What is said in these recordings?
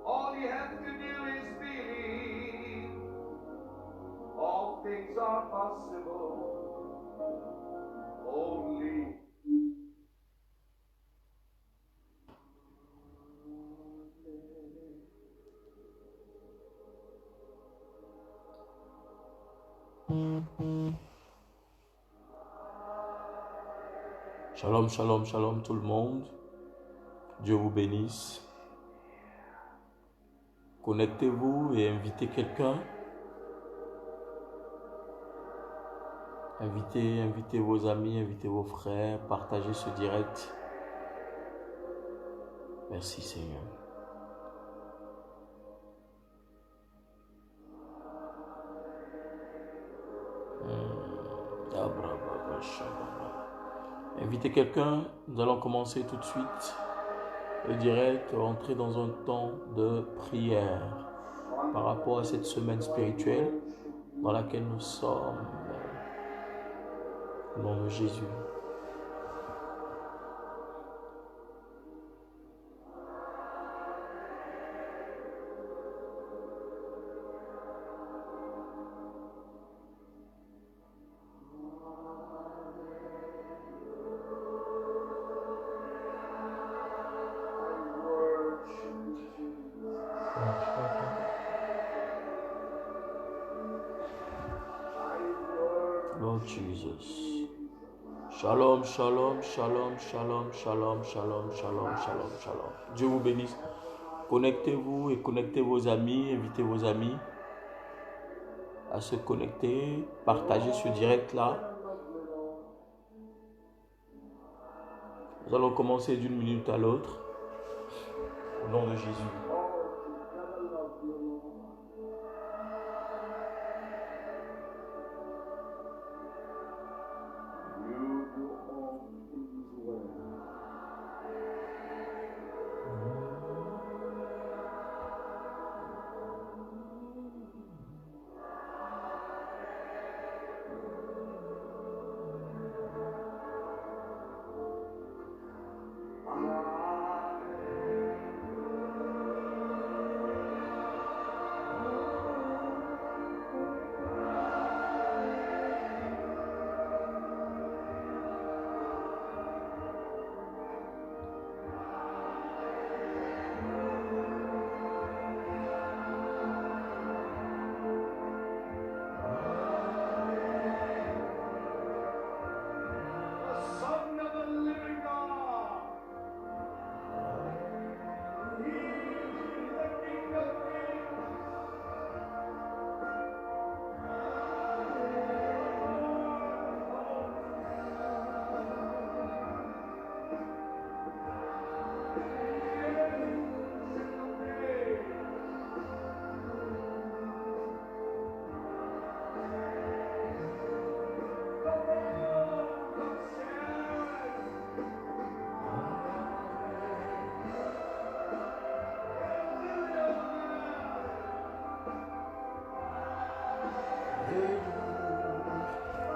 All you have to do is believe. All things are possible. Only. Shalom, shalom, shalom tout le monde. Dieu vous bénisse. Connectez-vous et invitez quelqu'un. Invitez vos amis, invitez vos frères. Partagez ce direct. Merci Seigneur. Invitez quelqu'un. Nous allons commencer tout de suite le direct, entrer dans un temps de prière par rapport à cette semaine spirituelle dans laquelle nous sommes. Au nom de Jésus. Lord Jesus. Shalom, shalom, shalom, shalom, shalom, shalom, shalom, shalom, shalom. Dieu vous bénisse. Connectez-vous et connectez vos amis, invitez vos amis à se connecter, partagez ce direct-là. Nous allons commencer d'une minute à l'autre. Au nom de Jésus.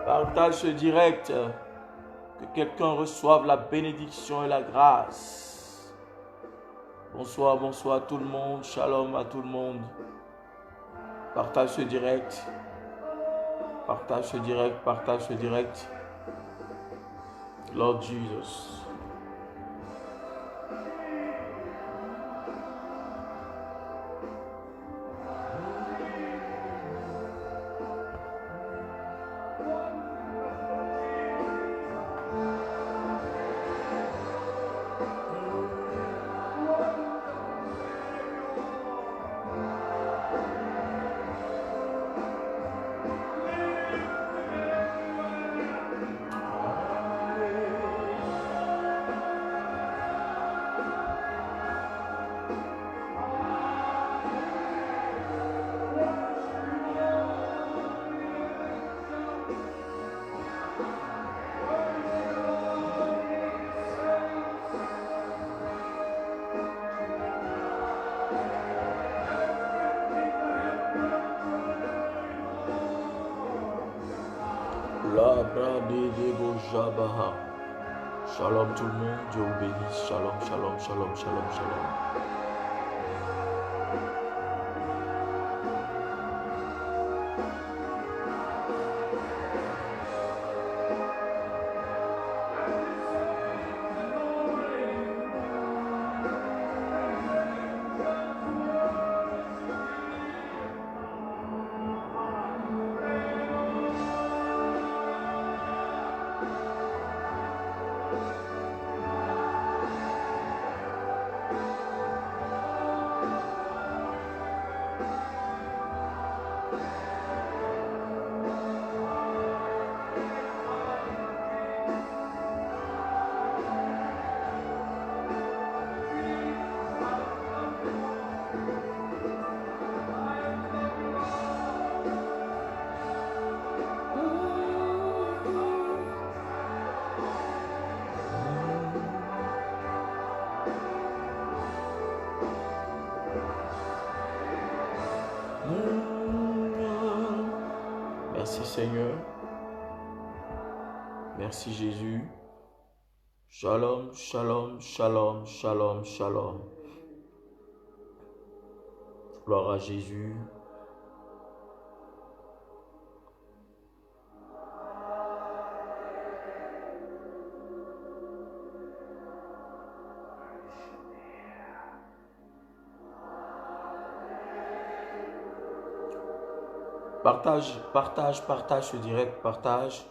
Partage ce direct, que quelqu'un reçoive la bénédiction et la grâce. Bonsoir, bonsoir à tout le monde, shalom à tout le monde. Partage ce direct, partage ce direct, partage ce direct. Lord Jesus. Shalom tout le monde, Dieu vous bénisse. Shalom, shalom, shalom, shalom, shalom. Merci Seigneur. Merci Jésus. Shalom, shalom, shalom, shalom, shalom. Gloire à Jésus. Partage ce direct, partage.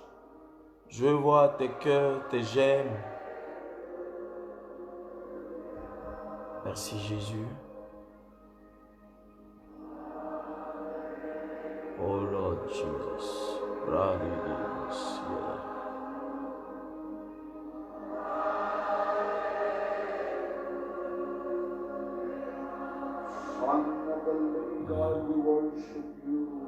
Je veux voir tes cœurs, tes j'aime. Merci Jésus. Oh Lord Jesus. Son of the living God, we worship you.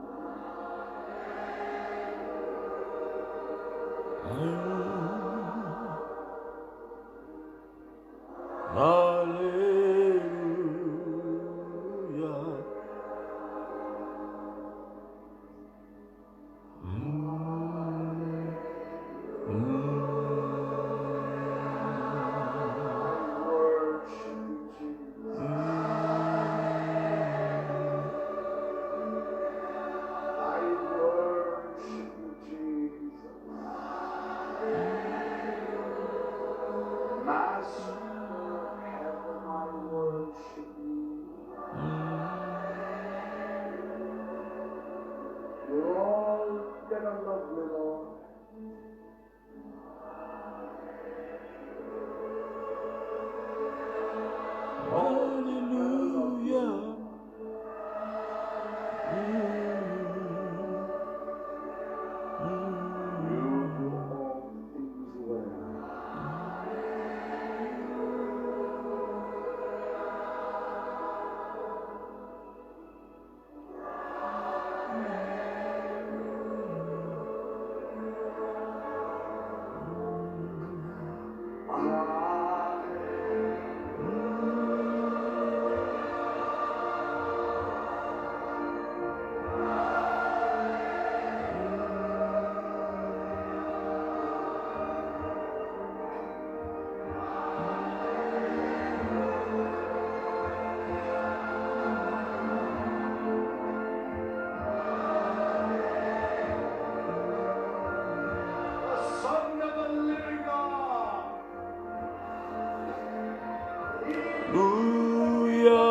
Hallelujah.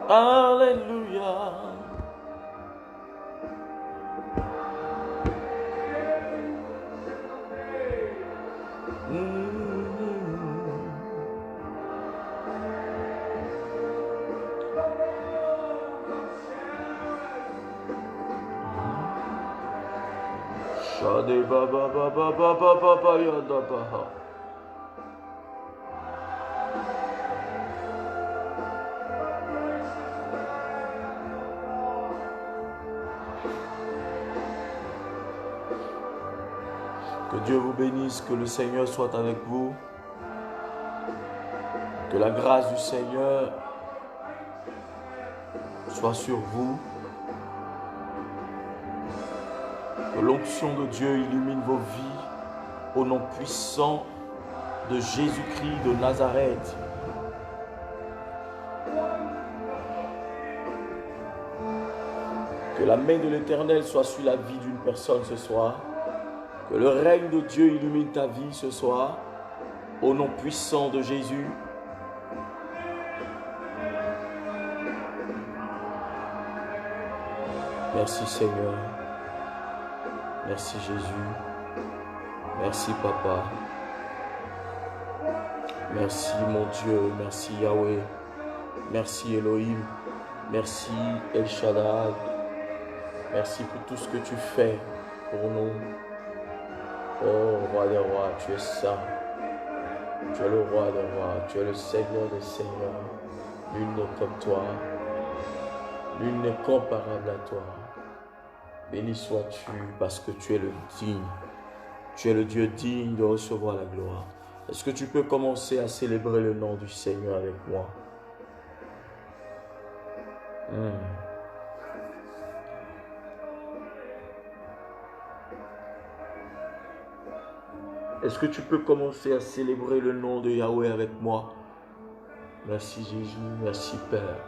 Hallelujah. Shade baba baba baba baba yada baha. Que Dieu vous bénisse, que le Seigneur soit avec vous, que la grâce du Seigneur soit sur vous. Que l'onction de Dieu illumine vos vies au nom puissant de Jésus-Christ de Nazareth. Que la main de l'Éternel soit sur la vie d'une personne ce soir. Que le règne de Dieu illumine ta vie ce soir. Au nom puissant de Jésus. Merci Seigneur. Merci Jésus. Merci Papa. Merci mon Dieu. Merci Yahweh. Merci Elohim. Merci El Shaddai. Merci pour tout ce que tu fais pour nous. Oh roi des rois, tu es saint. Tu es le roi des rois. Tu es le Seigneur des seigneurs. Nul n'est comme toi. Nul n'est comparable à toi. Béni sois-tu parce que tu es le digne. Tu es le Dieu digne de recevoir la gloire. Est-ce que tu peux commencer à célébrer le nom du Seigneur avec moi? Est-ce que tu peux commencer à célébrer le nom de Yahweh avec moi? Merci Jésus, merci Père.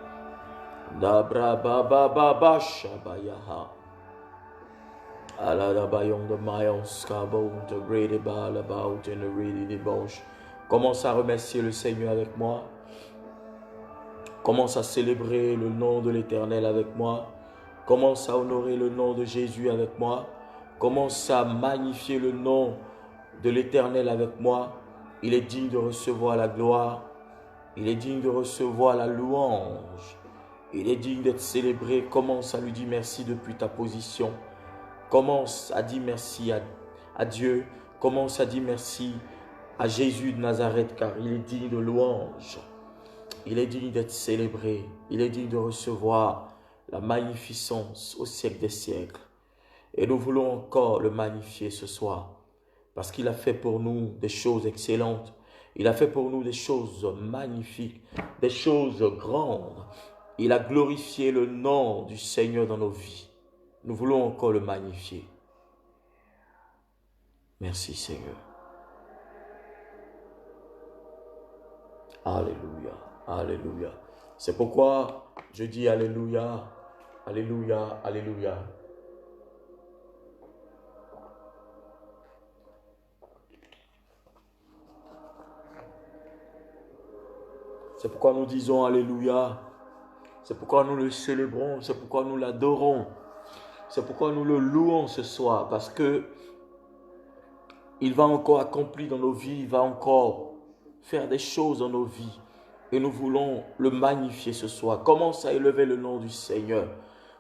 Dabra baba baba shabayaha. Commence à remercier le Seigneur avec moi. Commence à célébrer le nom de l'Éternel avec moi. Commence à honorer le nom de Jésus avec moi. Commence à magnifier le nom de l'Éternel avec moi. Il est digne de recevoir la gloire. Il est digne de recevoir la louange. Il est digne d'être célébré. Commence à lui dire merci depuis ta position. Commence à dire merci à Dieu. Commence à dire merci à Jésus de Nazareth car il est digne de louange. Il est digne d'être célébré. Il est digne de recevoir la magnificence au siècle des siècles. Et nous voulons encore le magnifier ce soir parce qu'il a fait pour nous des choses excellentes. Il a fait pour nous des choses magnifiques, des choses grandes. Il a glorifié le nom du Seigneur dans nos vies. Nous voulons encore le magnifier. Merci Seigneur. Alléluia, alléluia. C'est pourquoi je dis alléluia, alléluia, alléluia. C'est pourquoi nous disons alléluia. C'est pourquoi nous le célébrons. C'est pourquoi nous l'adorons. C'est pourquoi nous le louons ce soir. Parce que il va encore accomplir dans nos vies. Il va encore faire des choses dans nos vies. Et nous voulons le magnifier ce soir. Commence à élever le nom du Seigneur.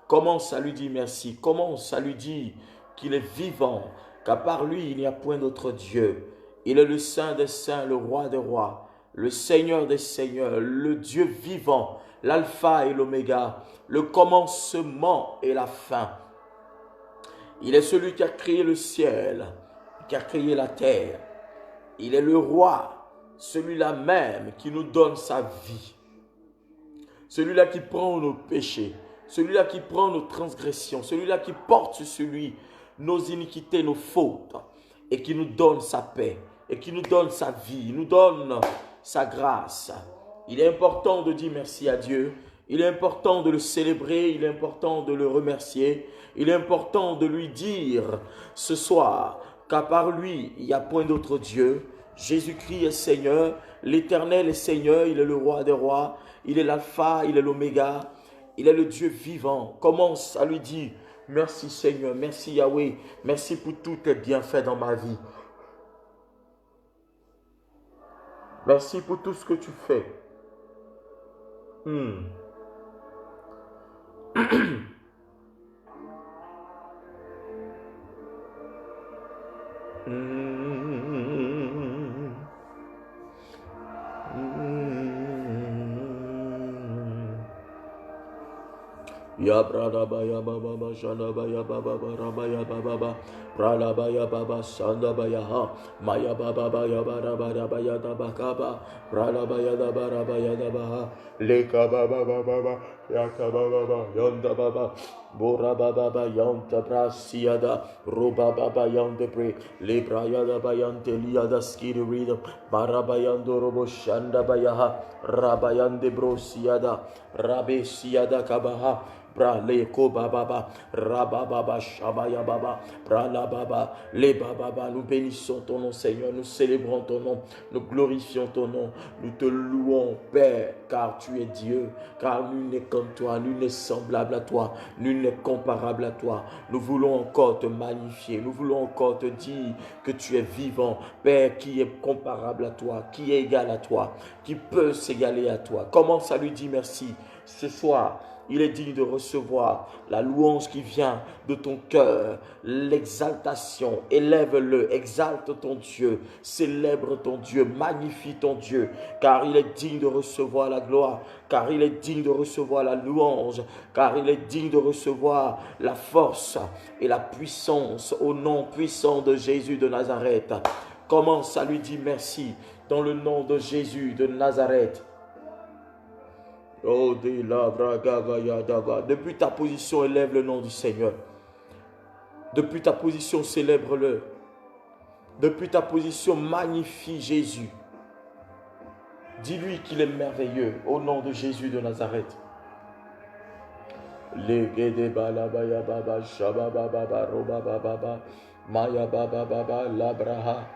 Commence à lui dire merci. Commence à lui dire qu'il est vivant. Qu'à part lui, il n'y a point d'autre Dieu. Il est le Saint des saints, le Roi des rois. Le Seigneur des seigneurs, le Dieu vivant, l'alpha et l'oméga, le commencement et la fin. Il est celui qui a créé le ciel, qui a créé la terre. Il est le roi, celui-là même qui nous donne sa vie. Celui-là qui prend nos péchés, celui-là qui prend nos transgressions, celui-là qui porte sur lui nos iniquités, nos fautes, et qui nous donne sa paix, et qui nous donne sa vie, il nous donne sa grâce. Il est important de dire merci à Dieu. Il est important de le célébrer. Il est important de le remercier. Il est important de lui dire ce soir qu'à part lui, il n'y a point d'autre Dieu. Jésus-Christ est Seigneur. L'Éternel est Seigneur. Il est le roi des rois. Il est l'alpha, il est l'oméga. Il est le Dieu vivant. Commence à lui dire merci Seigneur, merci Yahweh. Merci pour tous tes bienfaits dans ma vie. Merci pour tout ce que tu fais. Ya brada ba ya baba ba shana ba ya baba ba raba ya baba ba Pralabaya Baba Sandabayaha, Maya Baba Baya Barabaya Baya Dabakaba, Pralabaya Dabarabaya Dabaha, Leka Baba Baba, Yaka Baba, Yonda Baba, Bora Baba Yonta Brasiada, Roba Baba Yondebre, Lebrayada Bayante Liada Skiri Rhythm, Barabayando Robo Shanda Bayaha, Rabayande Brosiada, Rabe Siada Kabaha, Brale Koba Baba, Rababa Shabaya Baba, Brala Baba, Leba Baba, nous bénissons ton nom Seigneur, nous célébrons ton nom, nous glorifions ton nom, nous te louons Père, car tu es Dieu, car nul n'est comme toi, nul n'est semblable à toi, nul n'est comparable à toi. Nous voulons encore te magnifier, nous voulons encore te dire que tu es vivant, Père, qui est comparable à toi, qui est égal à toi, qui peut s'égaler à toi. Commence à lui dire merci ce soir. Il est digne de recevoir la louange qui vient de ton cœur, l'exaltation. Élève-le, exalte ton Dieu, célèbre ton Dieu, magnifie ton Dieu, car il est digne de recevoir la gloire, car il est digne de recevoir la louange, car il est digne de recevoir la force et la puissance au nom puissant de Jésus de Nazareth. Commence à lui dire merci dans le nom de Jésus de Nazareth. Oh, depuis ta position, élève le nom du Seigneur. Depuis ta position, célèbre-le. Depuis ta position, magnifie Jésus. Dis-lui qu'il est merveilleux au nom de Jésus de Nazareth. Maya baba baba labraha.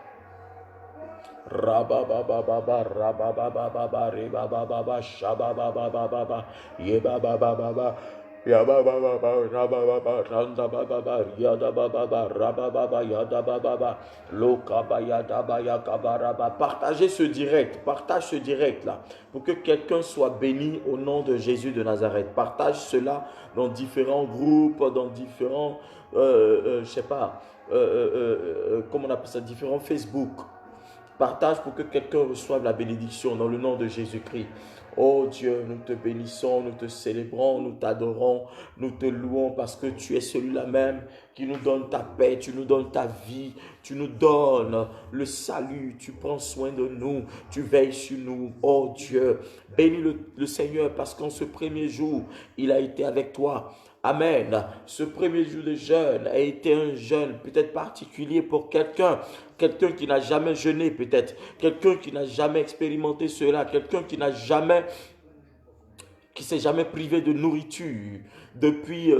Rababababa, rababababa, rebababa, shababababa, yebabababa, yabababa, rabababa, randabababa, yadabababa, rabababa, yadabababa, lokaba, yadaba, yakabaraba. Partagez ce direct, partage ce direct là, pour que quelqu'un soit béni au nom de Jésus de Nazareth. Partage cela dans différents groupes, dans différents, je sais pas, comment on appelle ça, différents Facebook. Partage pour que quelqu'un reçoive la bénédiction dans le nom de Jésus-Christ. Oh Dieu, nous te bénissons, nous te célébrons, nous t'adorons, nous te louons parce que tu es celui-là même qui nous donne ta paix, tu nous donnes ta vie, tu nous donnes le salut, tu prends soin de nous, tu veilles sur nous. Oh Dieu, bénis le Seigneur parce qu'en ce premier jour, il a été avec toi. Amen. Ce premier jour de jeûne a été un jeûne peut-être particulier pour quelqu'un. Quelqu'un qui n'a jamais jeûné peut-être. Quelqu'un qui n'a jamais expérimenté cela. Quelqu'un qui s'est jamais privé de nourriture depuis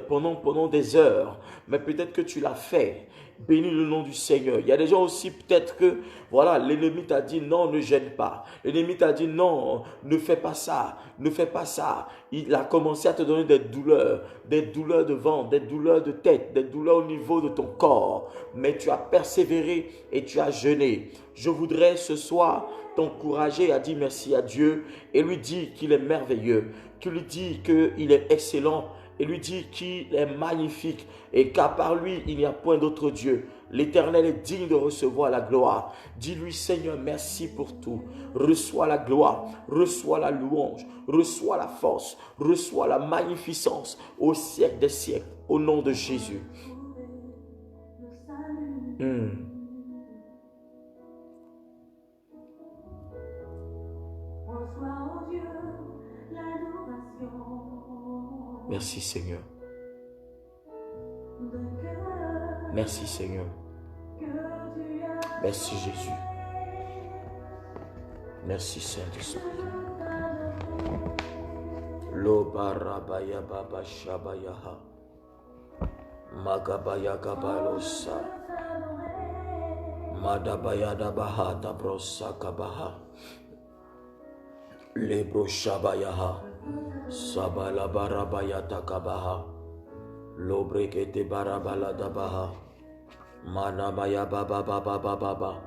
pendant des heures. Mais peut-être que tu l'as fait. Bénis le nom du Seigneur. Il y a des gens aussi peut-être que voilà, l'ennemi t'a dit non, ne gêne pas. L'ennemi t'a dit non, ne fais pas ça, ne fais pas ça. Il a commencé à te donner des douleurs de ventre, des douleurs de tête, des douleurs au niveau de ton corps. Mais tu as persévéré et tu as jeûné. Je voudrais ce soir t'encourager à dire merci à Dieu et lui dire qu'il est merveilleux, qu'il lui dit qu'il est excellent et lui dit qu'il est magnifique et qu'à part lui, il n'y a point d'autre Dieu. L'Éternel est digne de recevoir la gloire. Dis-lui, Seigneur, merci pour tout. Reçois la gloire, reçois la louange, reçois la force, reçois la magnificence au siècle des siècles, au nom de Jésus. Merci Seigneur. Merci Seigneur. Merci Jésus. Merci Saint-Esprit. Lobarabaya baba shabayaha. Magabaya gabalosa. Madabaya dabaha dabrosa kabaha. Lebro shabayaha. Sabala barabaya takabaha. Lobrekete barabala dabaha. Manamaya baba baba baba baba.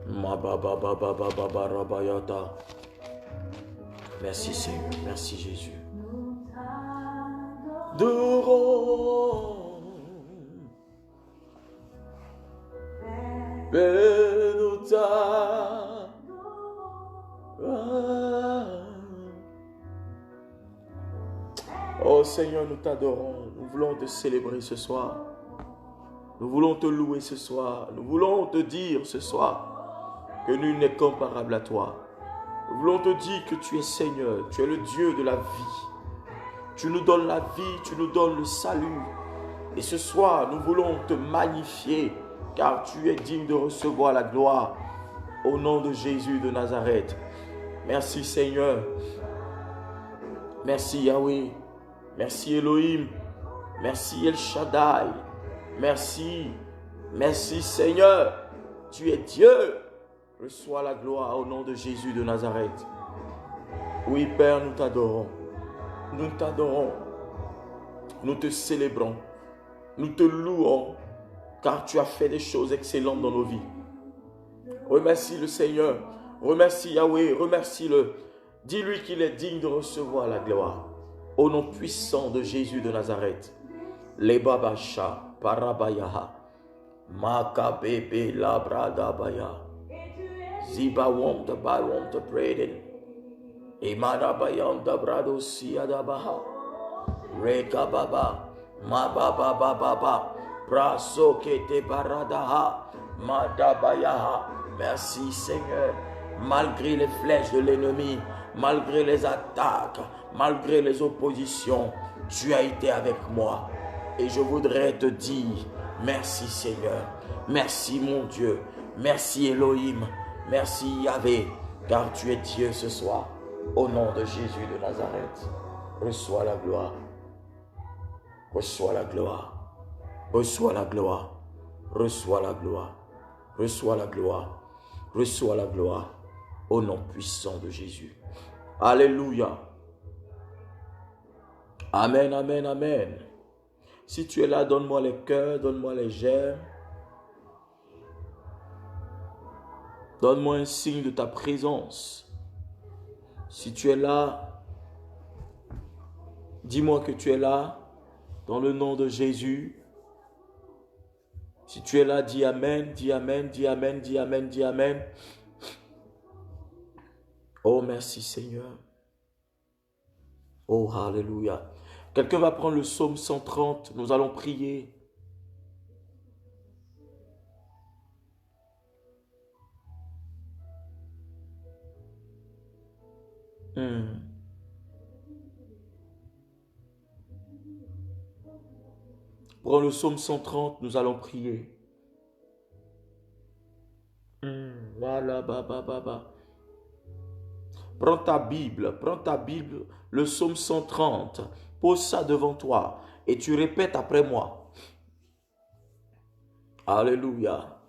Ma baba baba baba barabayata. Merci Seigneur, merci Jésus. Durons. Benuta. Oh Seigneur, nous t'adorons. Nous voulons te célébrer ce soir. Nous voulons te louer ce soir. Nous voulons te dire ce soir que nul n'est comparable à toi. Nous voulons te dire que tu es Seigneur. Tu es le Dieu de la vie. Tu nous donnes la vie, tu nous donnes le salut. Et ce soir, nous voulons te magnifier, car tu es digne de recevoir la gloire. Au nom de Jésus de Nazareth. Merci Seigneur. Merci Yahweh. Merci Elohim. Merci El Shaddai. Merci. Merci Seigneur. Tu es Dieu. Reçois la gloire au nom de Jésus de Nazareth. Oui Père, nous t'adorons. Nous t'adorons. Nous te célébrons. Nous te louons. Car tu as fait des choses excellentes dans nos vies. Remercie le Seigneur. Remercie Yahweh. Remercie-le. Dis-lui qu'il est digne de recevoir la gloire. Au nom puissant de Jésus de Nazareth. Lebabasha parabayaha. Makabebe labradabaya. Zibawom de bawom de breden. Imadabayam de brado siadabaha. Rekababa. Mababababa. Prasokete baradaha. Madabayaha. Merci Seigneur. Malgré les flèches de l'ennemi, malgré les attaques, malgré les oppositions, tu as été avec moi. Et je voudrais te dire, merci Seigneur, merci mon Dieu, merci Elohim, merci Yahvé, car tu es Dieu ce soir. Au nom de Jésus de Nazareth, reçois la gloire, reçois la gloire, reçois la gloire, reçois la gloire, reçois la gloire, reçois la gloire. Au nom puissant de Jésus. Alléluia. Amen, amen, amen. Si tu es là, donne-moi les cœurs, donne-moi les j'aime. Donne-moi un signe de ta présence. Si tu es là, dis-moi que tu es là, dans le nom de Jésus. Si tu es là, dis amen, dis amen, dis amen, dis amen, dis amen. Oh, merci Seigneur. Oh, alléluia. Quelqu'un va prendre le psaume 130. Nous allons prier. Prends le psaume 130. Nous allons prier. Voilà, baba. Prends ta Bible, le psaume 130, pose ça devant toi et tu répètes après moi. Alléluia.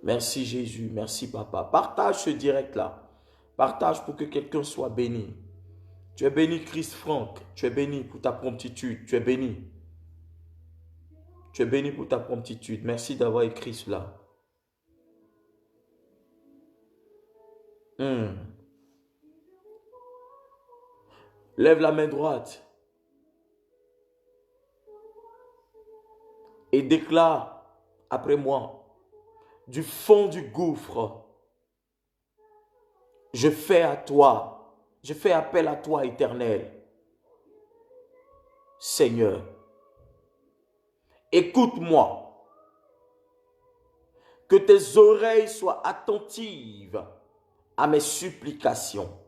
Merci Jésus, merci Papa. Partage ce direct-là. Partage pour que quelqu'un soit béni. Tu es béni Christ Franck, tu es béni pour ta promptitude, tu es béni. Tu es béni pour ta promptitude. Merci d'avoir écrit cela. Lève la main droite et déclare après moi, du fond du gouffre, je fais appel à toi, Éternel. Seigneur, écoute-moi, que tes oreilles soient attentives à mes supplications.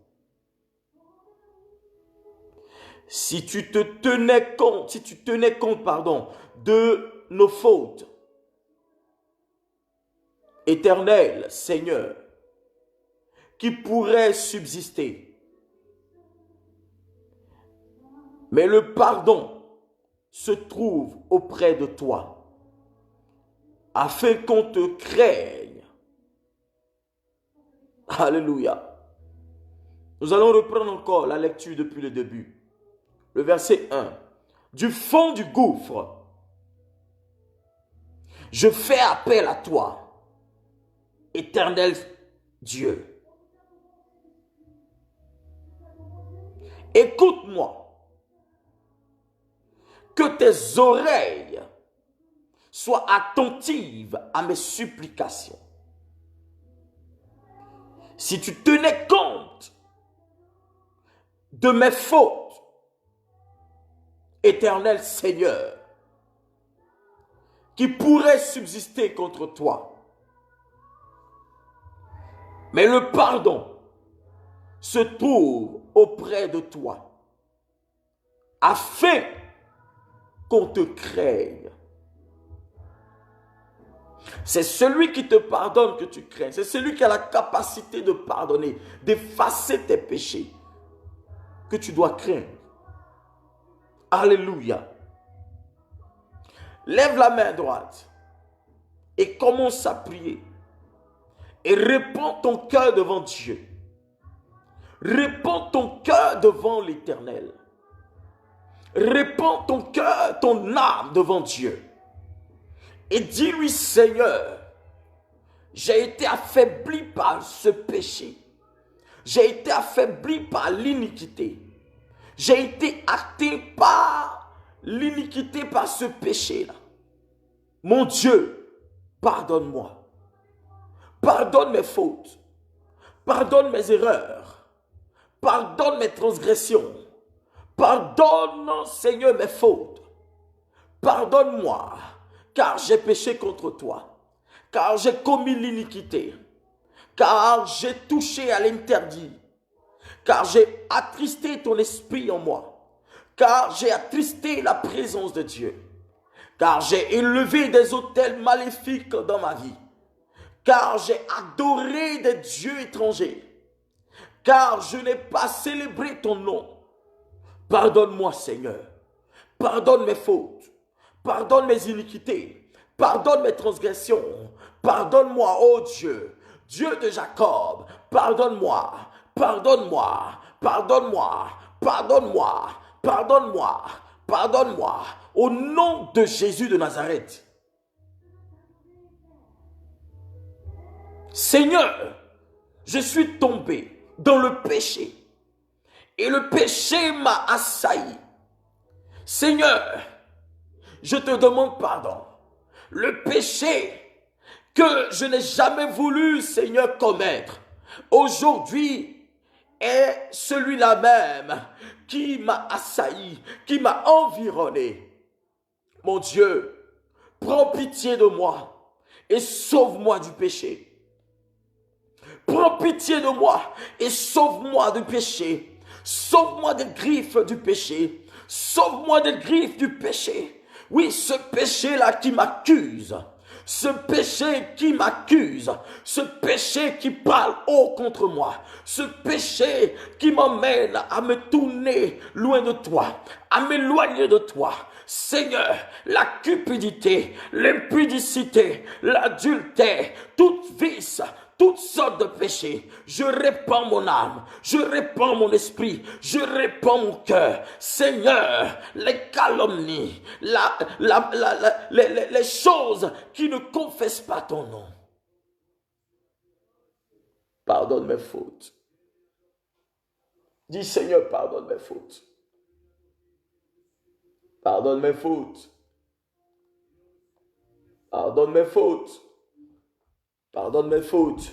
Si tu tenais compte de nos fautes, Éternel Seigneur, qui pourrait subsister, mais le pardon se trouve auprès de toi, afin qu'on te craigne. Alléluia. Nous allons reprendre encore la lecture depuis le début. Le verset 1. Du fond du gouffre, je fais appel à toi, Éternel Dieu. Écoute-moi, que tes oreilles soient attentives à mes supplications. Si tu tenais compte de mes fautes, Éternel Seigneur, qui pourraient subsister contre toi. Mais le pardon se trouve auprès de toi, afin qu'on te craigne. C'est celui qui te pardonne que tu crains. C'est celui qui a la capacité de pardonner, d'effacer tes péchés, que tu dois craindre. Alléluia. Lève la main droite et commence à prier. Et répands ton cœur devant Dieu. Répands ton cœur devant l'Éternel. Répands ton cœur, ton âme devant Dieu. Et dis-lui, Seigneur, j'ai été affaibli par ce péché. J'ai été affaibli par l'iniquité. J'ai été atteint par l'iniquité, par ce péché-là. Mon Dieu, pardonne-moi. Pardonne mes fautes. Pardonne mes erreurs. Pardonne mes transgressions. Pardonne, Seigneur, mes fautes. Pardonne-moi, car j'ai péché contre toi. Car j'ai commis l'iniquité. Car j'ai touché à l'interdit. Car j'ai attristé ton esprit en moi. Car j'ai attristé la présence de Dieu. Car j'ai élevé des autels maléfiques dans ma vie. Car j'ai adoré des dieux étrangers. Car je n'ai pas célébré ton nom. Pardonne-moi, Seigneur. Pardonne mes fautes. Pardonne mes iniquités. Pardonne mes transgressions. Pardonne-moi, ô Dieu. Dieu de Jacob, pardonne-moi. Pardonne-moi. Pardonne-moi. Pardonne-moi. Pardonne-moi. Pardonne-moi. Au nom de Jésus de Nazareth. Seigneur, je suis tombé dans le péché. Et le péché m'a assailli. Seigneur, je te demande pardon. Le péché que je n'ai jamais voulu, Seigneur, commettre, aujourd'hui est celui-là même qui m'a assailli, qui m'a environné. Mon Dieu, prends pitié de moi et sauve-moi du péché. Prends pitié de moi et sauve-moi du péché. Sauve-moi des griffes du péché. Sauve-moi des griffes du péché. Oui, ce péché-là qui m'accuse. Ce péché qui m'accuse. Ce péché qui parle haut contre moi. Ce péché qui m'emmène à me tourner loin de toi. À m'éloigner de toi. Seigneur, la cupidité, l'impudicité, l'adultère, toute vice, toutes sortes de péchés, je répands mon âme, je répands mon esprit, je répands mon cœur. Seigneur, les calomnies, les choses qui ne confessent pas ton nom. Pardonne mes fautes. Dis Seigneur, pardonne mes fautes. Pardonne mes fautes. Pardonne mes fautes. Pardonne mes fautes.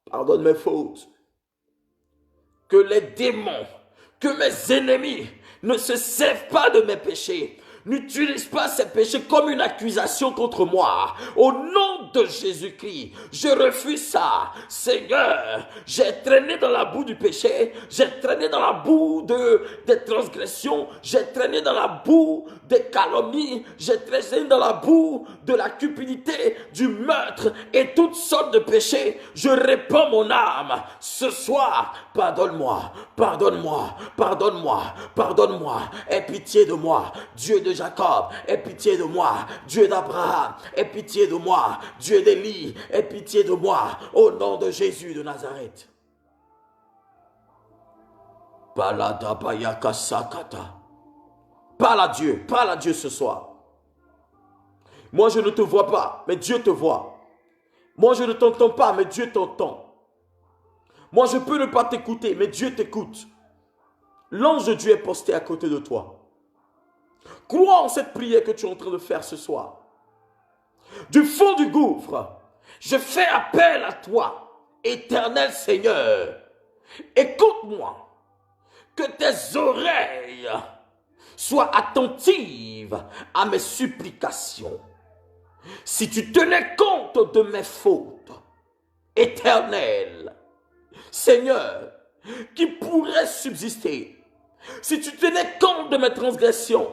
Pardonne mes fautes. Que les démons, que mes ennemis ne se servent pas de mes péchés. N'utilise pas ces péchés comme une accusation contre moi. Au nom de Jésus-Christ, je refuse ça. Seigneur, j'ai traîné dans la boue du péché. J'ai traîné dans la boue des transgressions. J'ai traîné dans la boue des calomnies. J'ai traîné dans la boue de la cupidité, du meurtre et toutes sortes de péchés. Je répands mon âme. Ce soir, pardonne-moi, pardonne-moi, pardonne-moi, pardonne-moi. Aie pitié de moi, Dieu de Jacob, aie pitié de moi, Dieu d'Abraham, aie pitié de moi, Dieu d'Élie, aie pitié de moi, au nom de Jésus de Nazareth. Parle à Dieu ce soir. Moi je ne te vois pas, mais Dieu te voit. Moi je ne t'entends pas, mais Dieu t'entend. Moi je peux ne pas t'écouter, mais Dieu t'écoute. L'ange de Dieu est posté à côté de toi. Crois en cette prière que tu es en train de faire ce soir. Du fond du gouffre, je fais appel à toi, éternel Seigneur. Écoute-moi. que tes oreilles soient attentives à mes supplications. Si tu tenais compte de mes fautes, Éternel, Seigneur, qui pourrait subsister? Si tu tenais compte de mes transgressions,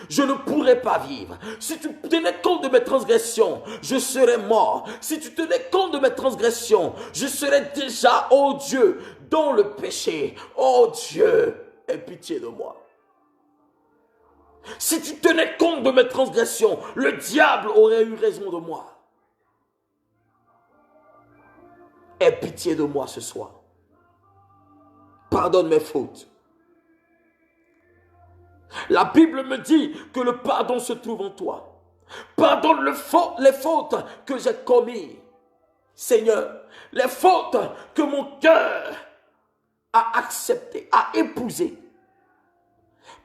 je ne pourrais pas vivre. Si tu tenais compte de mes transgressions, je serais mort. Si tu tenais compte de mes transgressions, je serais déjà, oh Dieu, dans le péché. Oh Dieu, aie pitié de moi. Si tu tenais compte de mes transgressions, le diable aurait eu raison de moi. Aie pitié de moi ce soir. Pardonne mes fautes. La Bible me dit que le pardon se trouve en toi. Pardonne les fautes que j'ai commises. Seigneur, les fautes que mon cœur a acceptées, a épousées.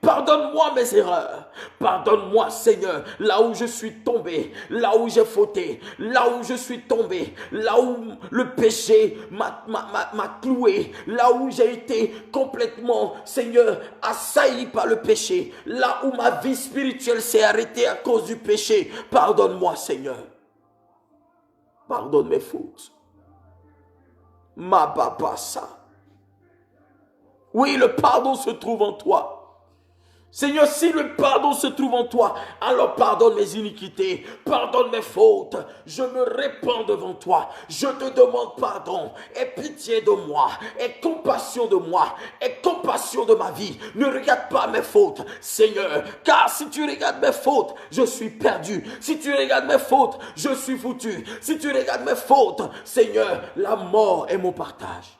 Pardonne-moi mes erreurs. Pardonne-moi, Seigneur, là où je suis tombé, là où j'ai fauté, là où je suis tombé, là où le péché m'a cloué, là où j'ai été complètement, Seigneur, assailli par le péché, là où ma vie spirituelle s'est arrêtée à cause du péché. Pardonne-moi, Seigneur. Pardonne mes fautes. Ma babassa. Oui, le pardon se trouve en toi. Seigneur, si le pardon se trouve en toi, alors pardonne mes iniquités, pardonne mes fautes. Je me répands devant toi. Je te demande pardon. Aie pitié de moi. Aie compassion de moi. Aie compassion de ma vie. Ne regarde pas mes fautes, Seigneur. Car si tu regardes mes fautes, je suis perdu. Si tu regardes mes fautes, je suis foutu. Si tu regardes mes fautes, Seigneur, la mort est mon partage.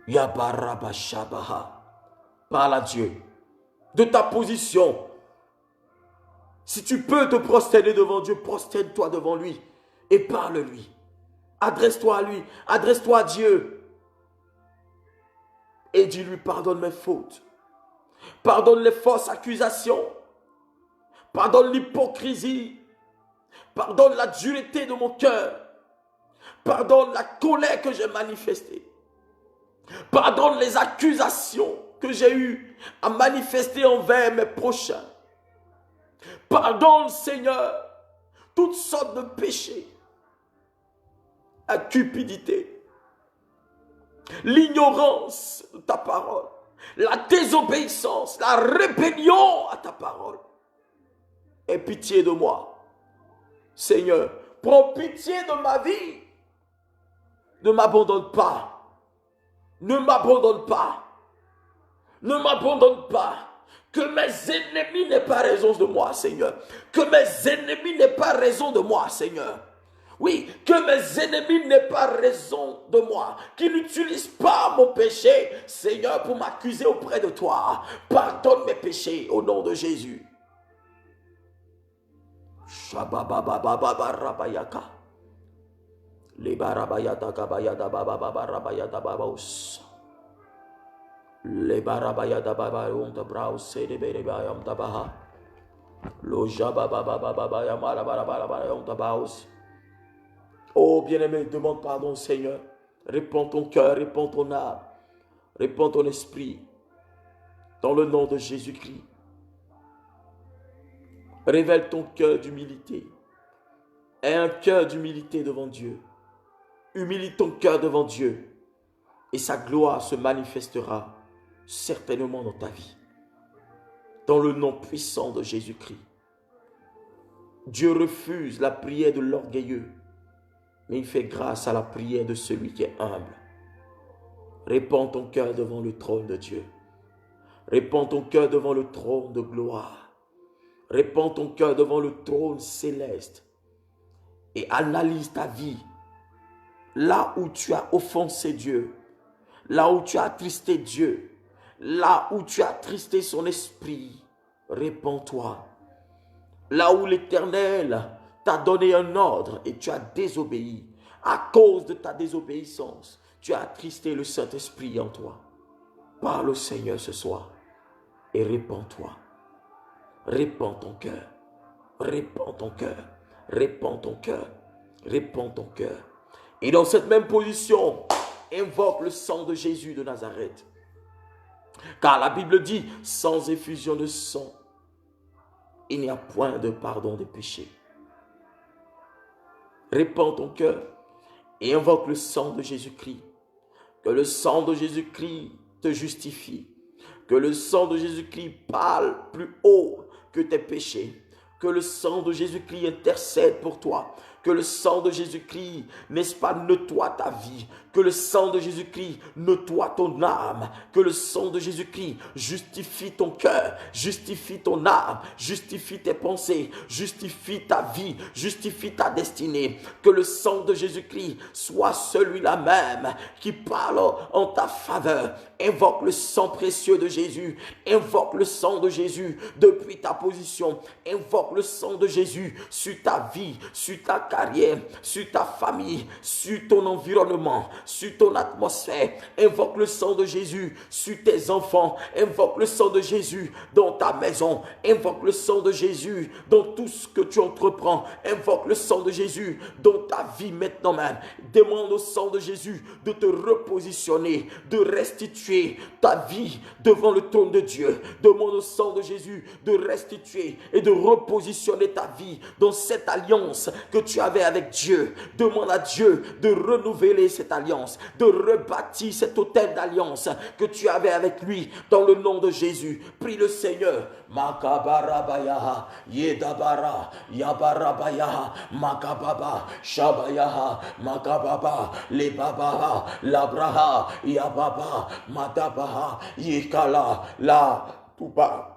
Yabarabashabaha. Parle à Dieu de ta position. Si tu peux te prosterner devant Dieu, prosterne-toi devant lui et parle-lui. Adresse-toi à lui, adresse-toi à Dieu et dis-lui: pardonne mes fautes, pardonne les fausses accusations, pardonne l'hypocrisie, pardonne la dureté de mon cœur, pardonne la colère que j'ai manifestée. Pardonne les accusations que j'ai eues à manifester envers mes prochains. Pardonne, Seigneur, toutes sortes de péchés, la cupidité, l'ignorance de ta parole, la désobéissance, la rébellion à ta parole. Aie pitié de moi. Seigneur, prends pitié de ma vie. Ne m'abandonne pas. Ne m'abandonne pas. Ne m'abandonne pas. Que mes ennemis n'aient pas raison de moi, Seigneur. Que mes ennemis n'aient pas raison de moi, Seigneur. Oui, que mes ennemis n'aient pas raison de moi. Qu'ils n'utilisent pas mon péché, Seigneur, pour m'accuser auprès de toi. Pardonne mes péchés au nom de Jésus. Shabababababarabayaka. Les barabayata kabayata bababarabayata babaus. Les barabayata babayum de braus de berebayam tabaha. Lo jababababayam barabarabayam tabaus. Oh bien-aimé, demande pardon, Seigneur. Répands ton cœur, répands ton âme, répands ton esprit. Dans le nom de Jésus-Christ. Révèle ton cœur d'humilité. Aie un cœur d'humilité devant Dieu. Humilie ton cœur devant Dieu et sa gloire se manifestera certainement dans ta vie. Dans le nom puissant de Jésus-Christ. Dieu refuse la prière de l'orgueilleux, mais il fait grâce à la prière de celui qui est humble. Répands ton cœur devant le trône de Dieu. Répands ton cœur devant le trône de gloire. Répands ton cœur devant le trône céleste et analyse ta vie. Là où tu as offensé Dieu, là où tu as attristé Dieu, là où tu as attristé son esprit, répands-toi. Là où l'Éternel t'a donné un ordre et tu as désobéi, à cause de ta désobéissance, tu as attristé le Saint-Esprit en toi. Parle au Seigneur ce soir et répands-toi. Répands ton cœur, répands ton cœur, répands ton cœur, répands ton cœur. Et dans cette même position, Invoque le sang de Jésus de Nazareth. Car la Bible dit, sans effusion de sang, il n'y a point de pardon des péchés. Répands ton cœur et invoque le sang de Jésus-Christ. Que le sang de Jésus-Christ te justifie. Que le sang de Jésus-Christ parle plus haut que tes péchés. Que le sang de Jésus-Christ intercède pour toi. Que le sang de Jésus-Christ, n'est-ce pas, nettoie ta vie. Que le sang de Jésus-Christ nettoie ton âme. Que le sang de Jésus-Christ justifie ton cœur, justifie ton âme, justifie tes pensées, justifie ta vie, justifie ta destinée. Que le sang de Jésus-Christ soit celui-là même qui parle en ta faveur. Invoque le sang précieux de Jésus. Invoque le sang de Jésus depuis ta position. Invoque le sang de Jésus sur ta vie, sur ta carrière, sur ta famille, sur ton environnement, sur ton atmosphère. Invoque le sang de Jésus sur tes enfants. Invoque le sang de Jésus dans ta maison. Invoque le sang de Jésus dans tout ce que tu entreprends. Invoque le sang de Jésus dans ta vie maintenant même. Demande au sang de Jésus de te repositionner, de restituer ta vie devant le trône de Dieu. Demande au sang de Jésus de restituer et de repositionner ta vie dans cette alliance que tu avais avec Dieu. Demande à Dieu de renouveler cette alliance, de rebâtir cet hôtel d'alliance que tu avais avec lui dans le nom de Jésus. Prie le Seigneur. Makabarabaya, Yedabara, Yabarabaya, Makababa, Shabayaha, Makababa, Lebaba, Labraha, Yababa, Madabaha, Yekala, La Tuba.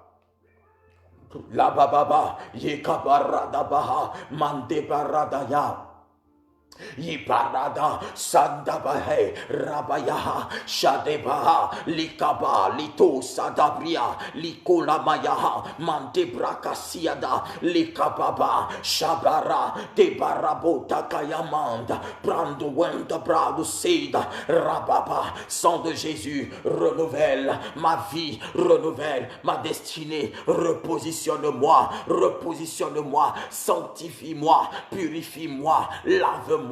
La bababa, Yekabaradabaha, Mandebaradaya. Yibarada Sandabahe Rabayaha Shadebaha Likaba Lito Sadabria Likola Mayaha Mandebrakasiada Likababa Shabara Debarabota Kayamanda Brando Wenda Brado Seda Rababa. Sang de Jésus, renouvelle ma vie, renouvelle ma destinée, repositionne-moi, sanctifie-moi, purifie-moi, lave-moi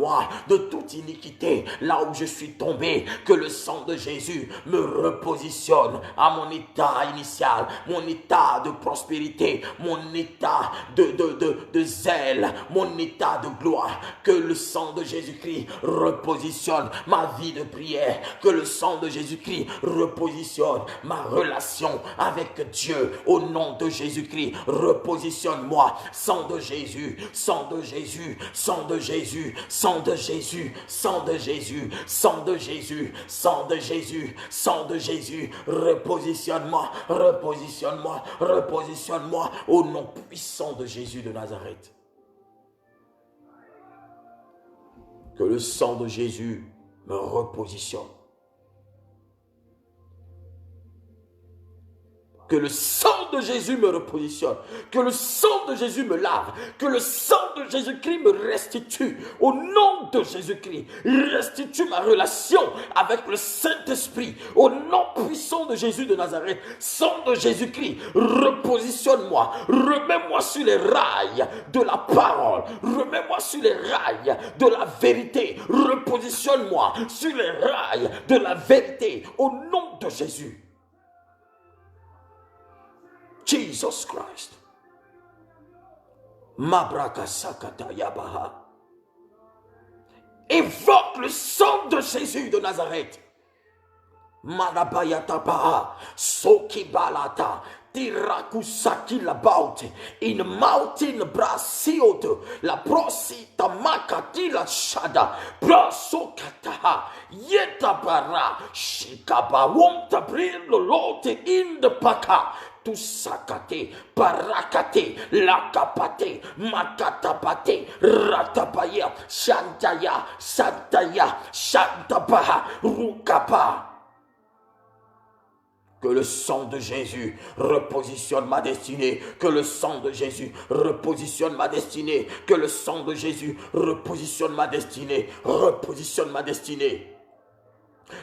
de toute iniquité, là où je suis tombé. Que le sang de Jésus me repositionne à mon état initial, mon état de prospérité, mon état de zèle, mon état de gloire. Que le sang de Jésus-Christ repositionne ma vie de prière. Que le sang de Jésus-Christ repositionne ma relation avec Dieu. Au nom de Jésus-Christ, repositionne-moi. Sang de Jésus, sang de Jésus, sang de Jésus, sang de Jésus, sang de Jésus, sang de Jésus, sang de Jésus, sang de Jésus, repositionne-moi, repositionne-moi, repositionne-moi au nom puissant de Jésus de Nazareth. Que le sang de Jésus me repositionne. Que le sang de Jésus me repositionne. Que le sang de Jésus me lave. Que le sang de Jésus-Christ me restitue. Au nom de Jésus-Christ, restitue ma relation avec le Saint-Esprit. Au nom puissant de Jésus de Nazareth, sang de Jésus-Christ, repositionne-moi. Remets-moi sur les rails de la parole. Remets-moi sur les rails de la vérité. Repositionne-moi sur les rails de la vérité. Au nom de Jésus. Jesus Christ. Mabraka sakata yabaha. Évoque le sang de Jésus de Nazareth. Manabayatabaha. Sokibalata. Tirakusaki la baute. In mountain brasiot. La prosita makati la shada. Brasokataha. Yetabara. Shikaba won't bring the lote in the paka. Tusakate, parakate, lakapate, makatapate, ratapaya, shantaya, santaya, shantabaha, rukapa. Que le sang de Jésus repositionne ma destinée. Que le sang de Jésus repositionne ma destinée. Que le sang de Jésus repositionne ma destinée. Repositionne ma destinée.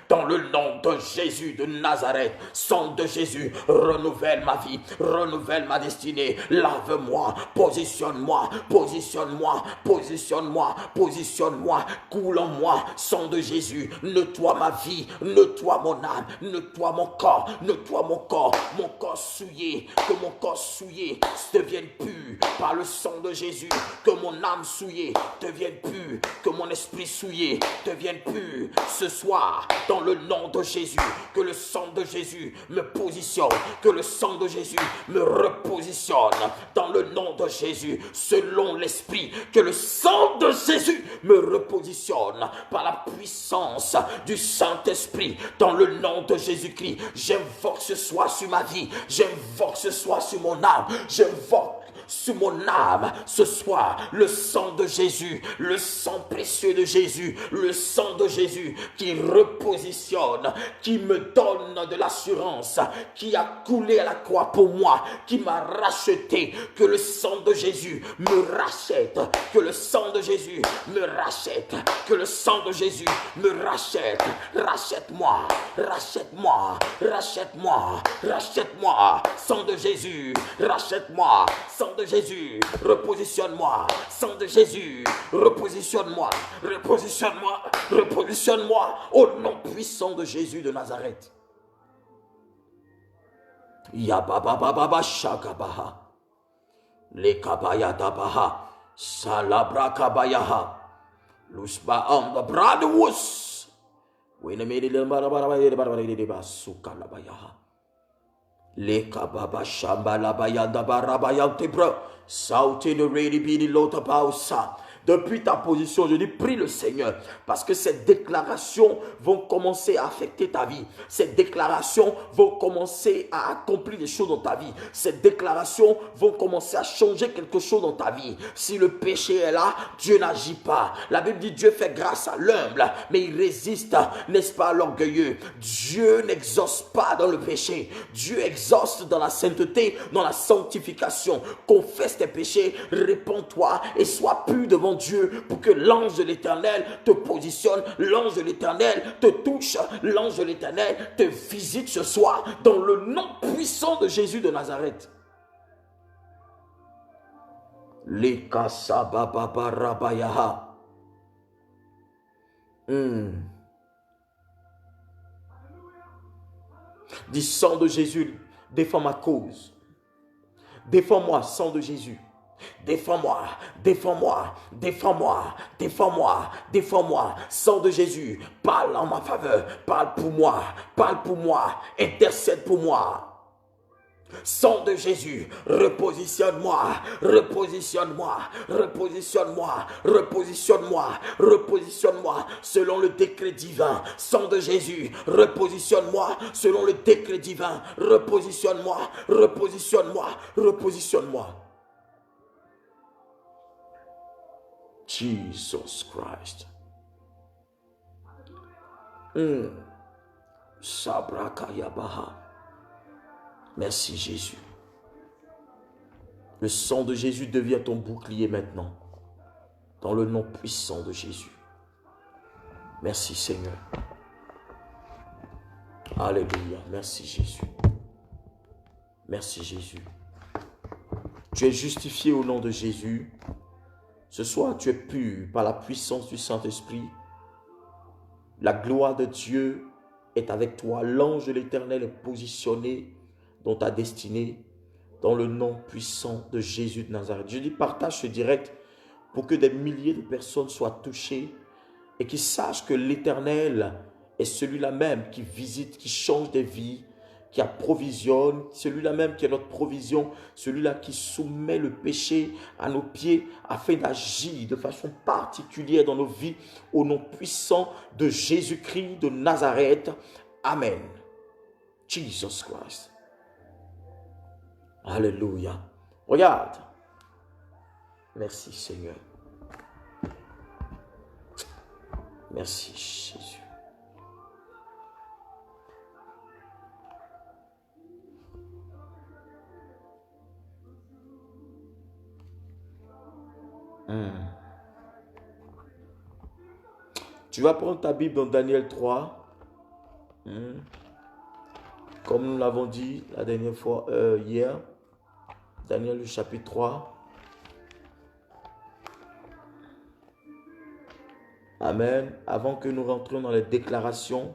Dans le nom de Jésus de Nazareth, sang de Jésus, renouvelle ma vie, renouvelle ma destinée, lave-moi, positionne-moi, positionne-moi, positionne-moi, positionne-moi, coule en moi, sang de Jésus, nettoie ma vie, nettoie mon âme, nettoie mon corps souillé, que mon corps souillé devienne pur par le sang de Jésus, que mon âme souillée devienne pure, que mon esprit souillé devienne pur ce soir. Dans le nom de Jésus, que le sang de Jésus me positionne, que le sang de Jésus me repositionne. Dans le nom de Jésus, selon l'esprit, que le sang de Jésus me repositionne par la puissance du Saint-Esprit. Dans le nom de Jésus-Christ, j'invoque ce soir sur ma vie, j'invoque ce soir sur mon âme, j'invoque sur mon âme ce soir le sang de Jésus, le sang précieux de Jésus, le sang de Jésus qui repositionne, qui me donne de l'assurance, qui a coulé à la croix pour moi, qui m'a racheté. Que le sang de Jésus me rachète, que le sang de Jésus me rachète, que le sang de Jésus me rachète. Rachète-moi, rachète-moi, rachète-moi, rachète-moi, sang de Jésus, rachète-moi, sang de Jésus, repositionne-moi, sang de Jésus, repositionne-moi, repositionne-moi, repositionne-moi, au nom puissant de Jésus de Nazareth. Yababababa shakabaha, lekabaya dabaha, salabra kabayaha, lusba amba bradwus, winemedi lembarabara sukalabayaha. Les kababa shamba la bayanda barabaya tebra sauté de ready bidi l'autre pausa. Depuis ta position, je dis, prie le Seigneur, parce que ces déclarations vont commencer à affecter ta vie. Ces déclarations vont commencer à accomplir des choses dans ta vie. Ces déclarations vont commencer à changer quelque chose dans ta vie. Si le péché est là, Dieu n'agit pas. La Bible dit, Dieu fait grâce à l'humble, mais il résiste, n'est-ce pas, à l'orgueilleux. Dieu n'exauce pas dans le péché. Dieu exauce dans la sainteté, dans la sanctification. Confesse tes péchés, répands-toi et sois pur devant Dieu pour que l'ange de l'Éternel te positionne, l'ange de l'Éternel te touche, l'ange de l'Éternel te visite ce soir dans le nom puissant de Jésus de Nazareth. Les kasabababarabayaha. Dis, sang de Jésus, défends ma cause. Défends-moi, sang de Jésus. Défends-moi, défends-moi, défends-moi, défends-moi, défends-moi, sang de Jésus, parle en ma faveur, parle pour moi, intercède pour moi. Sang de Jésus, repositionne-moi, repositionne-moi, repositionne-moi, repositionne-moi, repositionne-moi selon le décret divin. Sang de Jésus, repositionne-moi selon le décret divin. Repositionne-moi, repositionne-moi, repositionne-moi. Jesus Christ. Sabrakayabaha. Merci Jésus. Le sang de Jésus devient ton bouclier maintenant. Dans le nom puissant de Jésus. Merci Seigneur. Alléluia. Merci Jésus. Merci Jésus. Tu es justifié au nom de Jésus. Ce soir, tu es pur par la puissance du Saint-Esprit. La gloire de Dieu est avec toi. L'ange de l'Éternel est positionné dans ta destinée, dans le nom puissant de Jésus de Nazareth. Je dis, partage ce direct pour que des milliers de personnes soient touchées et qu'ils sachent que l'Éternel est celui-là même qui visite, qui change des vies, qui approvisionne, celui-là même qui est notre provision, celui-là qui soumet le péché à nos pieds afin d'agir de façon particulière dans nos vies au nom puissant de Jésus-Christ de Nazareth. Amen. Jesus Christ. Alléluia. Regarde. Merci Seigneur. Merci Jésus. Tu vas prendre ta Bible dans Daniel 3. Comme nous l'avons dit la dernière fois, hier, Daniel le chapitre 3. Amen. Avant que nous rentrions dans les déclarations,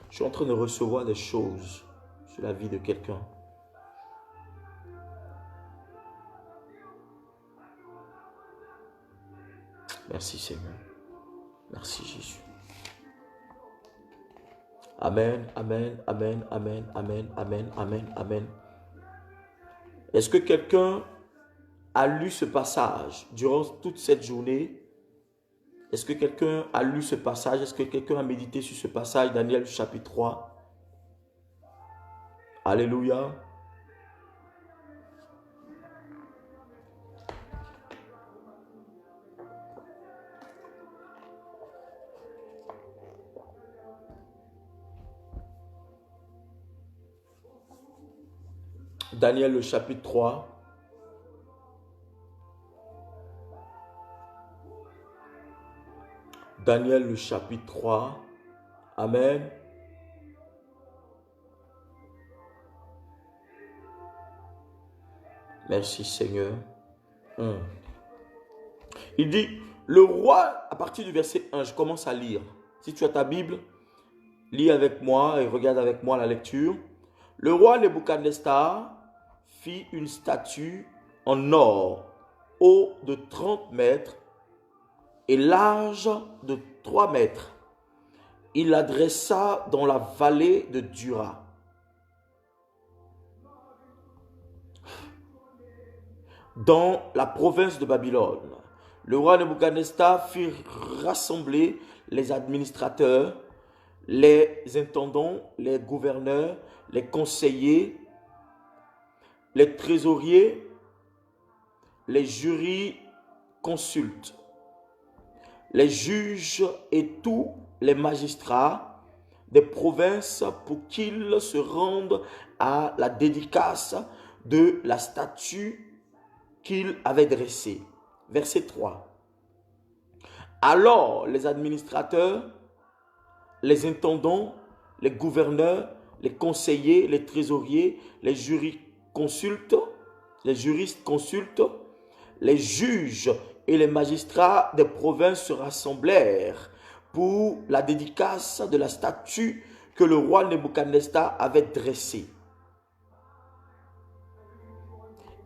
je suis en train de recevoir des choses sur la vie de quelqu'un. Merci Seigneur. Merci Jésus. Amen, amen, amen, amen, amen, amen, amen, amen. Est-ce que quelqu'un a lu ce passage durant toute cette journée? Est-ce que quelqu'un a lu ce passage? Est-ce que quelqu'un a médité sur ce passage, Daniel chapitre 3? Alléluia. Daniel le chapitre 3. Daniel le chapitre 3. Amen. Merci Seigneur. Il dit, le roi, à partir du verset 1, je commence à lire. Si tu as ta Bible, lis avec moi et regarde avec moi la lecture. Le roi Nebuchadnezzar fit une statue en or, haut de 30 mètres et large de 3 mètres. Il la dressa dans la vallée de Dura. Dans la province de Babylone. Le roi Nebuchadnezzar fit rassembler les administrateurs, les intendants, les gouverneurs, les conseillers, les trésoriers, les jurys consultes, les juges et tous les magistrats des provinces pour qu'ils se rendent à la dédicace de la statue qu'il avait dressée. Verset 3. Alors les administrateurs, les intendants, les gouverneurs, les conseillers, les trésoriers, les juristes consultent, les juges et les magistrats des provinces se rassemblèrent pour la dédicace de la statue que le roi Nebuchadnezzar avait dressée.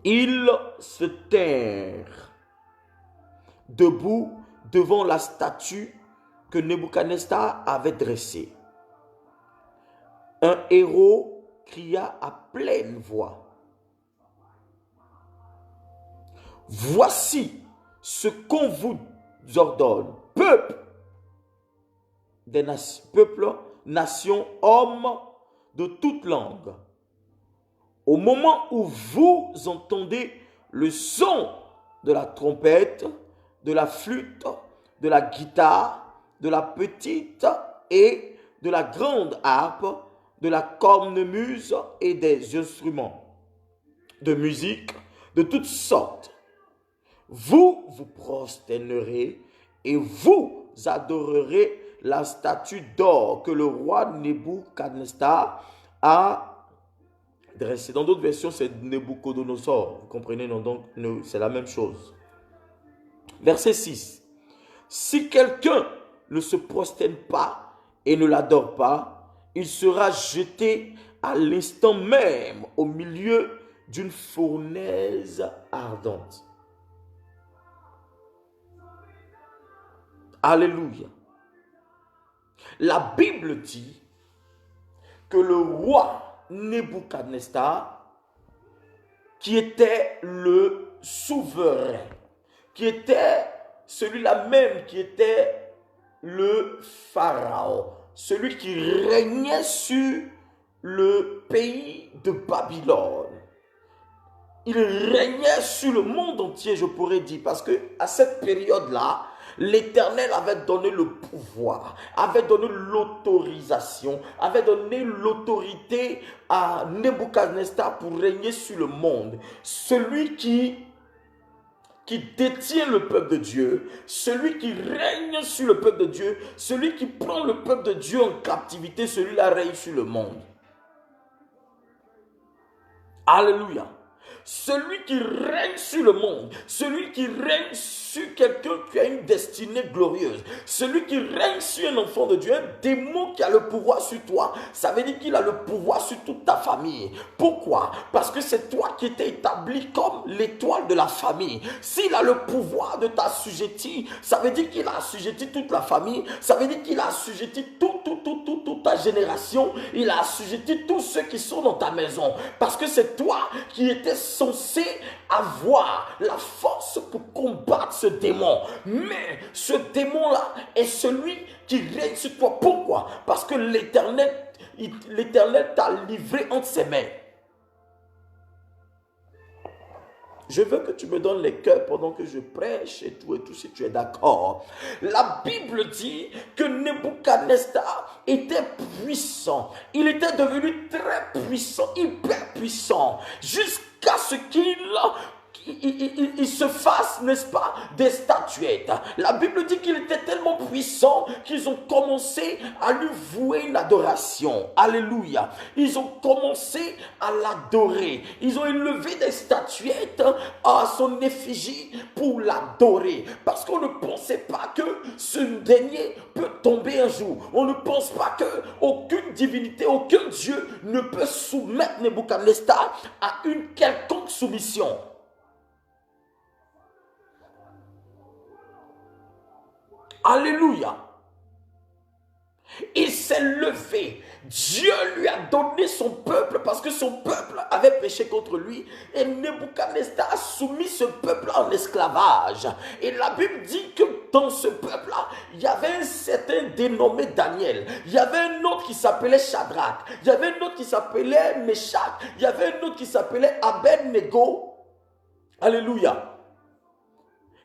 Ils se tinrent debout devant la statue que Nebuchadnezzar avait dressée. Un héros cria à pleine voix: voici ce qu'on vous ordonne, peuple, nations, hommes de toute langue. Au moment où vous entendez le son de la trompette, de la flûte, de la guitare, de la petite et de la grande harpe, de la cornemuse et des instruments de musique de toutes sortes, vous vous prosternerez et vous adorerez la statue d'or que le roi Nebuchadnezzar a dressée. Dans d'autres versions, c'est Nebuchadnezzar. Vous comprenez, non? Donc, c'est la même chose. Verset 6. Si quelqu'un ne se prosterne pas et ne l'adore pas, il sera jeté à l'instant même au milieu d'une fournaise ardente. Alléluia. La Bible dit que le roi Nebuchadnezzar, qui était le souverain, qui était celui-là même qui était le pharaon, celui qui régnait sur le pays de Babylone. Il régnait sur le monde entier, je pourrais dire, parce que à cette période-là, l'Éternel avait donné le pouvoir, avait donné l'autorisation, avait donné l'autorité à Nebuchadnezzar pour régner sur le monde. Celui qui détient le peuple de Dieu, celui qui règne sur le peuple de Dieu, celui qui prend le peuple de Dieu en captivité, celui-là règne sur le monde. Alléluia. Celui qui règne sur le monde, celui qui règne sur quelqu'un qui a une destinée glorieuse, celui qui règne sur un enfant de Dieu, un démon qui a le pouvoir sur toi, ça veut dire qu'il a le pouvoir sur toute ta famille. Pourquoi? Parce que c'est toi qui étais établi comme l'étoile de la famille. S'il a le pouvoir de t'assujettir, ça veut dire qu'il a assujetti toute la famille, ça veut dire qu'il a assujetti toute ta génération, il a assujetti tous ceux qui sont dans ta maison. Parce que c'est toi qui étais censé avoir la force pour combattre ce démon. Mais ce démon-là est celui qui règne sur toi. Pourquoi? Parce que l'Éternel t'a livré entre ses mains. Je veux que tu me donnes les cœurs pendant que je prêche et tout, si tu es d'accord. La Bible dit que Nebuchadnezzar était puissant. Il était devenu très puissant, hyper puissant, jusqu'à ce qu'il se fasse, n'est-ce pas, des statuettes. La Bible dit qu'il était tellement puissant qu'ils ont commencé à lui vouer une adoration. Alléluia. Ils ont commencé à l'adorer. Ils ont élevé des statuettes à son effigie pour l'adorer. Parce qu'on ne pensait pas que ce dernier peut tomber un jour. On ne pense pas qu'aucune divinité, aucun Dieu ne peut soumettre Nebuchadnezzar à une quelconque soumission. Alléluia. Il s'est levé. Dieu lui a donné son peuple parce que son peuple avait péché contre lui. Et Nebuchadnezzar a soumis ce peuple en esclavage. Et la Bible dit que dans ce peuple-là, il y avait un certain dénommé Daniel. Il y avait un autre qui s'appelait Shadrach. Il y avait un autre qui s'appelait Meshach. Il y avait un autre qui s'appelait Abed-Nego. Alléluia.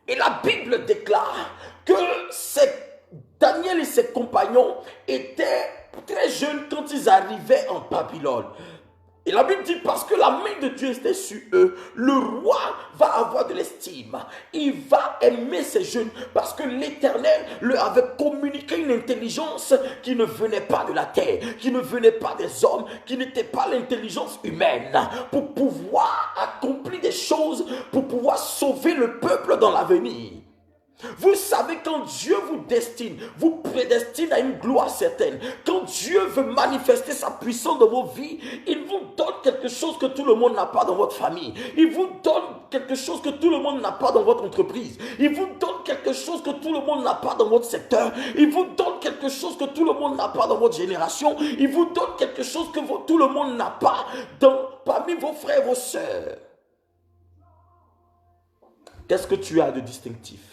Et la Bible déclare que Daniel et ses compagnons étaient très jeunes quand ils arrivaient en Babylone. Et la Bible dit parce que la main de Dieu était sur eux, le roi va avoir de l'estime. Il va aimer ces jeunes parce que l'Éternel leur avait communiqué une intelligence qui ne venait pas de la terre, qui ne venait pas des hommes, qui n'était pas l'intelligence humaine, pour pouvoir accomplir des choses, pour pouvoir sauver le peuple dans l'avenir. Vous savez, quand Dieu vous prédestine à une gloire certaine, quand Dieu veut manifester sa puissance dans vos vies, il vous donne quelque chose que tout le monde n'a pas dans votre famille. Il vous donne quelque chose que tout le monde n'a pas dans votre entreprise. Il vous donne quelque chose que tout le monde n'a pas dans votre secteur. Il vous donne quelque chose que tout le monde n'a pas dans votre génération. Il vous donne quelque chose que tout le monde n'a pas parmi vos frères et vos sœurs. Qu'est-ce que tu as de distinctif?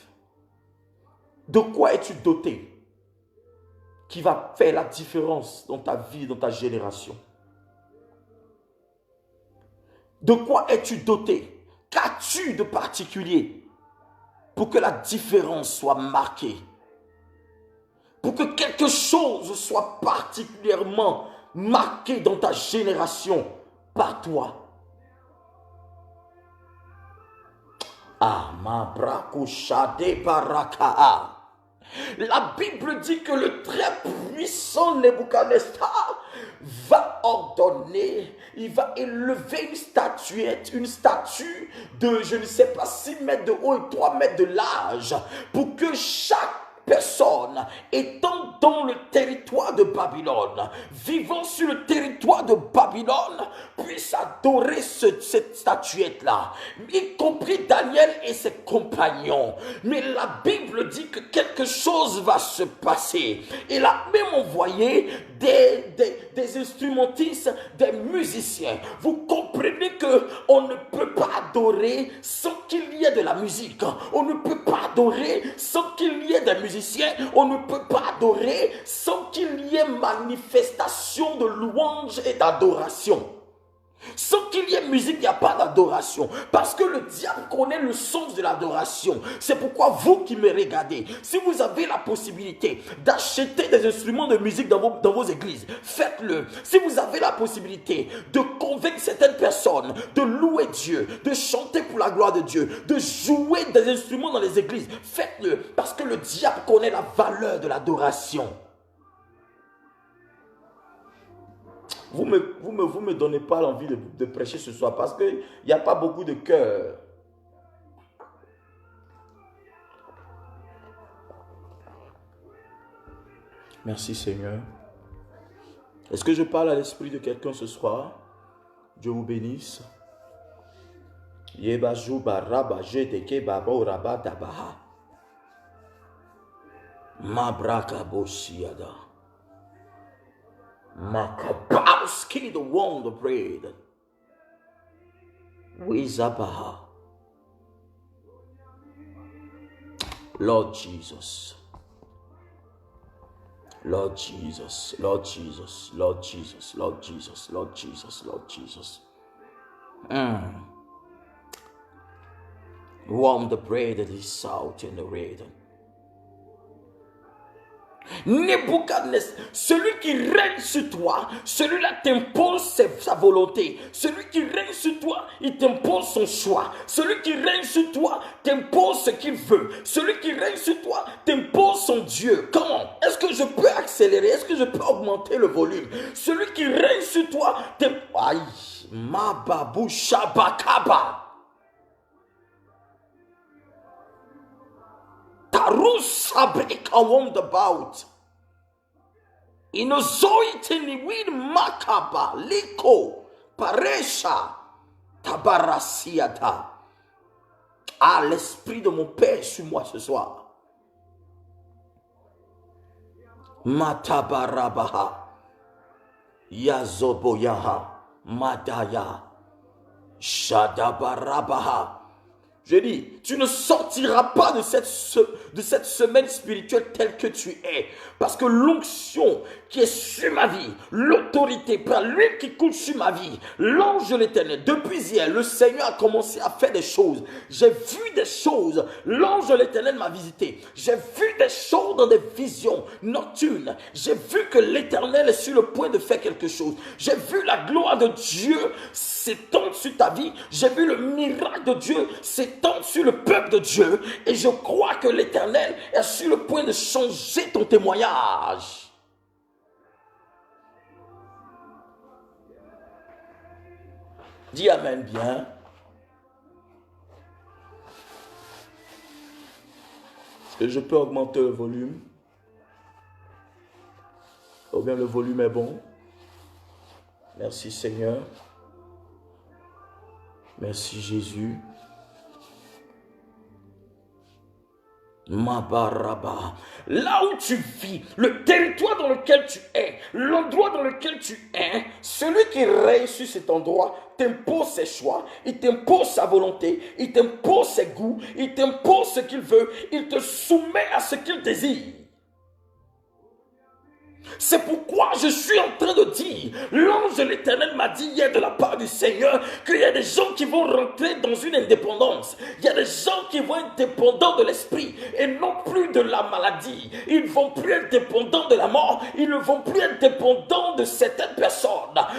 De quoi es-tu doté qui va faire la différence dans ta vie, dans ta génération? De quoi es-tu doté? Qu'as-tu de particulier pour que la différence soit marquée? Pour que quelque chose soit particulièrement marqué dans ta génération par toi? La Bible dit que le très puissant Nebuchadnezzar va ordonner, il va élever une statue de, je ne sais pas, 6 mètres de haut et 3 mètres de large, pour que chaque personne étant dans le territoire de Babylone, vivant sur le territoire de Babylone, puisse adorer cette statuette-là, y compris Daniel et ses compagnons. Mais la Bible dit que quelque chose va se passer. Il a même envoyé des instrumentistes, des musiciens. Vous comprenez qu'on ne peut pas adorer sans qu'il y ait de la musique. On ne peut pas adorer sans qu'il y ait des musiciens. On ne peut pas adorer sans qu'il y ait manifestation de louange et d'adoration. Sans qu'il y ait musique, il n'y a pas d'adoration. Parce que le diable connaît le sens de l'adoration. C'est pourquoi vous qui me regardez, si vous avez la possibilité d'acheter des instruments de musique dans vos églises, faites-le. Si vous avez la possibilité de convaincre certaines personnes, de louer Dieu, de chanter pour la gloire de Dieu, de jouer des instruments dans les églises, faites-le. Parce que le diable connaît la valeur de l'adoration. Vous me donnez pas l'envie de prêcher ce soir parce qu'il n'y a pas beaucoup de cœur. Merci Seigneur. Est-ce que je parle à l'esprit de quelqu'un ce soir? Dieu vous bénisse. Yebajouba raba jeteke babo raba dabaha. Mabraka boshiada. Makabowski, the one, the bread. Wizabaha. Lord Jesus. Lord Jesus. Lord Jesus. Lord Jesus. Lord Jesus. Lord Jesus. Lord Jesus. Warm the bread that is salt in the red. Nebuchadnezzar, celui qui règne sur toi, celui-là t'impose sa volonté. Celui qui règne sur toi, il t'impose son choix. Celui qui règne sur toi, t'impose ce qu'il veut. Celui qui règne sur toi, t'impose son Dieu. Comment? Est-ce que je peux accélérer? Est-ce que je peux augmenter le volume? Celui qui règne sur toi, aïe, ma babou shabakaba. Tarus abrik a roundabout. Inozoiteni win makaba liko paresha tabarasiata. Ah, l'esprit de mon Père sur moi ce soir. Matabarabaha yazoboyaha madaya shadabarabaha. Je dis, tu ne sortiras pas de cette semaine spirituelle telle que tu es. Parce que l'onction qui est sur ma vie, l'autorité par l'huile qui coule sur ma vie, l'ange de l'Éternel, depuis hier, le Seigneur a commencé à faire des choses. J'ai vu des choses. L'ange de l'Éternel m'a visité. J'ai vu des choses dans des visions nocturnes. J'ai vu que l'Éternel est sur le point de faire quelque chose. J'ai vu la gloire de Dieu s'étendre sur ta vie. J'ai vu le miracle de Dieu s'étendre sur le peuple de Dieu. Et je crois que l'Éternel est sur le point de changer ton témoignage. Dis Amen bien. Est-ce que je peux augmenter le volume? Ou bien le volume est bon? Merci Seigneur. Merci Jésus. Mabaraba. Là où tu vis, le territoire dans lequel tu es, l'endroit dans lequel tu es, celui qui règne sur cet endroit t'impose ses choix, il t'impose sa volonté, il t'impose ses goûts, il t'impose ce qu'il veut, il te soumet à ce qu'il désire. C'est pourquoi je suis en train de dire, l'ange de l'Éternel m'a dit hier de la part du Seigneur qu'il y a des gens qui vont rentrer dans une indépendance. Il y a des gens qui vont être dépendants de l'esprit et non plus de la maladie. Ils ne vont plus être dépendants de la mort. Ils ne vont plus être dépendants de certaines personnes.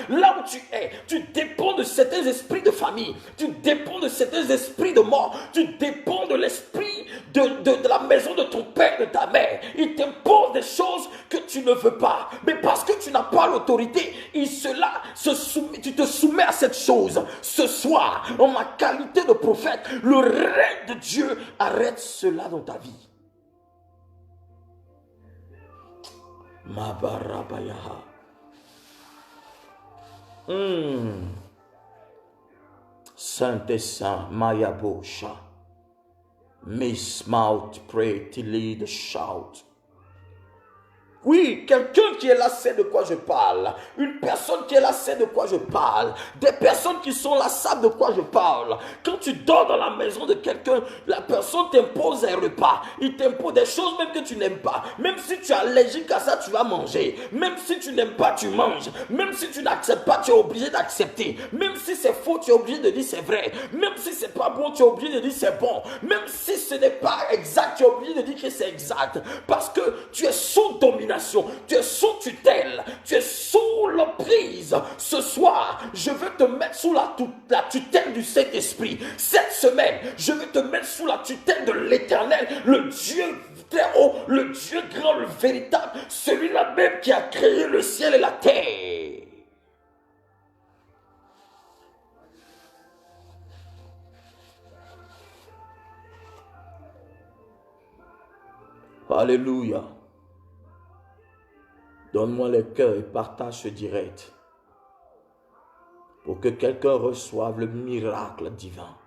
Là où tu es, tu dépends de certains esprits de famille. Tu dépends de certains esprits de mort. Tu dépends de l'esprit de la maison de ton père, de ta mère. Il t'impose des choses que tu ne veux pas. Mais parce que tu n'as pas l'autorité, tu te soumets à cette chose. Ce soir, en ma qualité de prophète, le règne de Dieu arrête cela dans ta vie. Mabarabayaha. Saint et Saint, Mayabosha. Miss Mouth, pray to lead the shout. Oui, quelqu'un qui est là sait de quoi je parle. Une personne qui est là sait de quoi je parle. Des personnes qui sont là savent de quoi je parle. Quand tu dors dans la maison de quelqu'un, la personne t'impose un repas. Il t'impose des choses même que tu n'aimes pas. Même si tu es allergique à ça, tu vas manger. Même si tu n'aimes pas, tu manges. Même si tu n'acceptes pas, tu es obligé d'accepter. Même si c'est faux, tu es obligé de dire c'est vrai. Même si c'est pas bon, tu es obligé de dire c'est bon. Même si ce n'est pas exact, tu es obligé de dire que c'est exact. Parce que tu es sous domination. Tu es sous tutelle, tu es sous l'emprise. Ce soir, je veux te mettre sous la tutelle du Saint-Esprit. Cette semaine, je veux te mettre sous la tutelle de l'Éternel, le Dieu très haut, le Dieu grand, le véritable, celui-là même qui a créé le ciel et la terre. Alléluia. Donne-moi le cœur et partage ce direct pour que quelqu'un reçoive le miracle divin.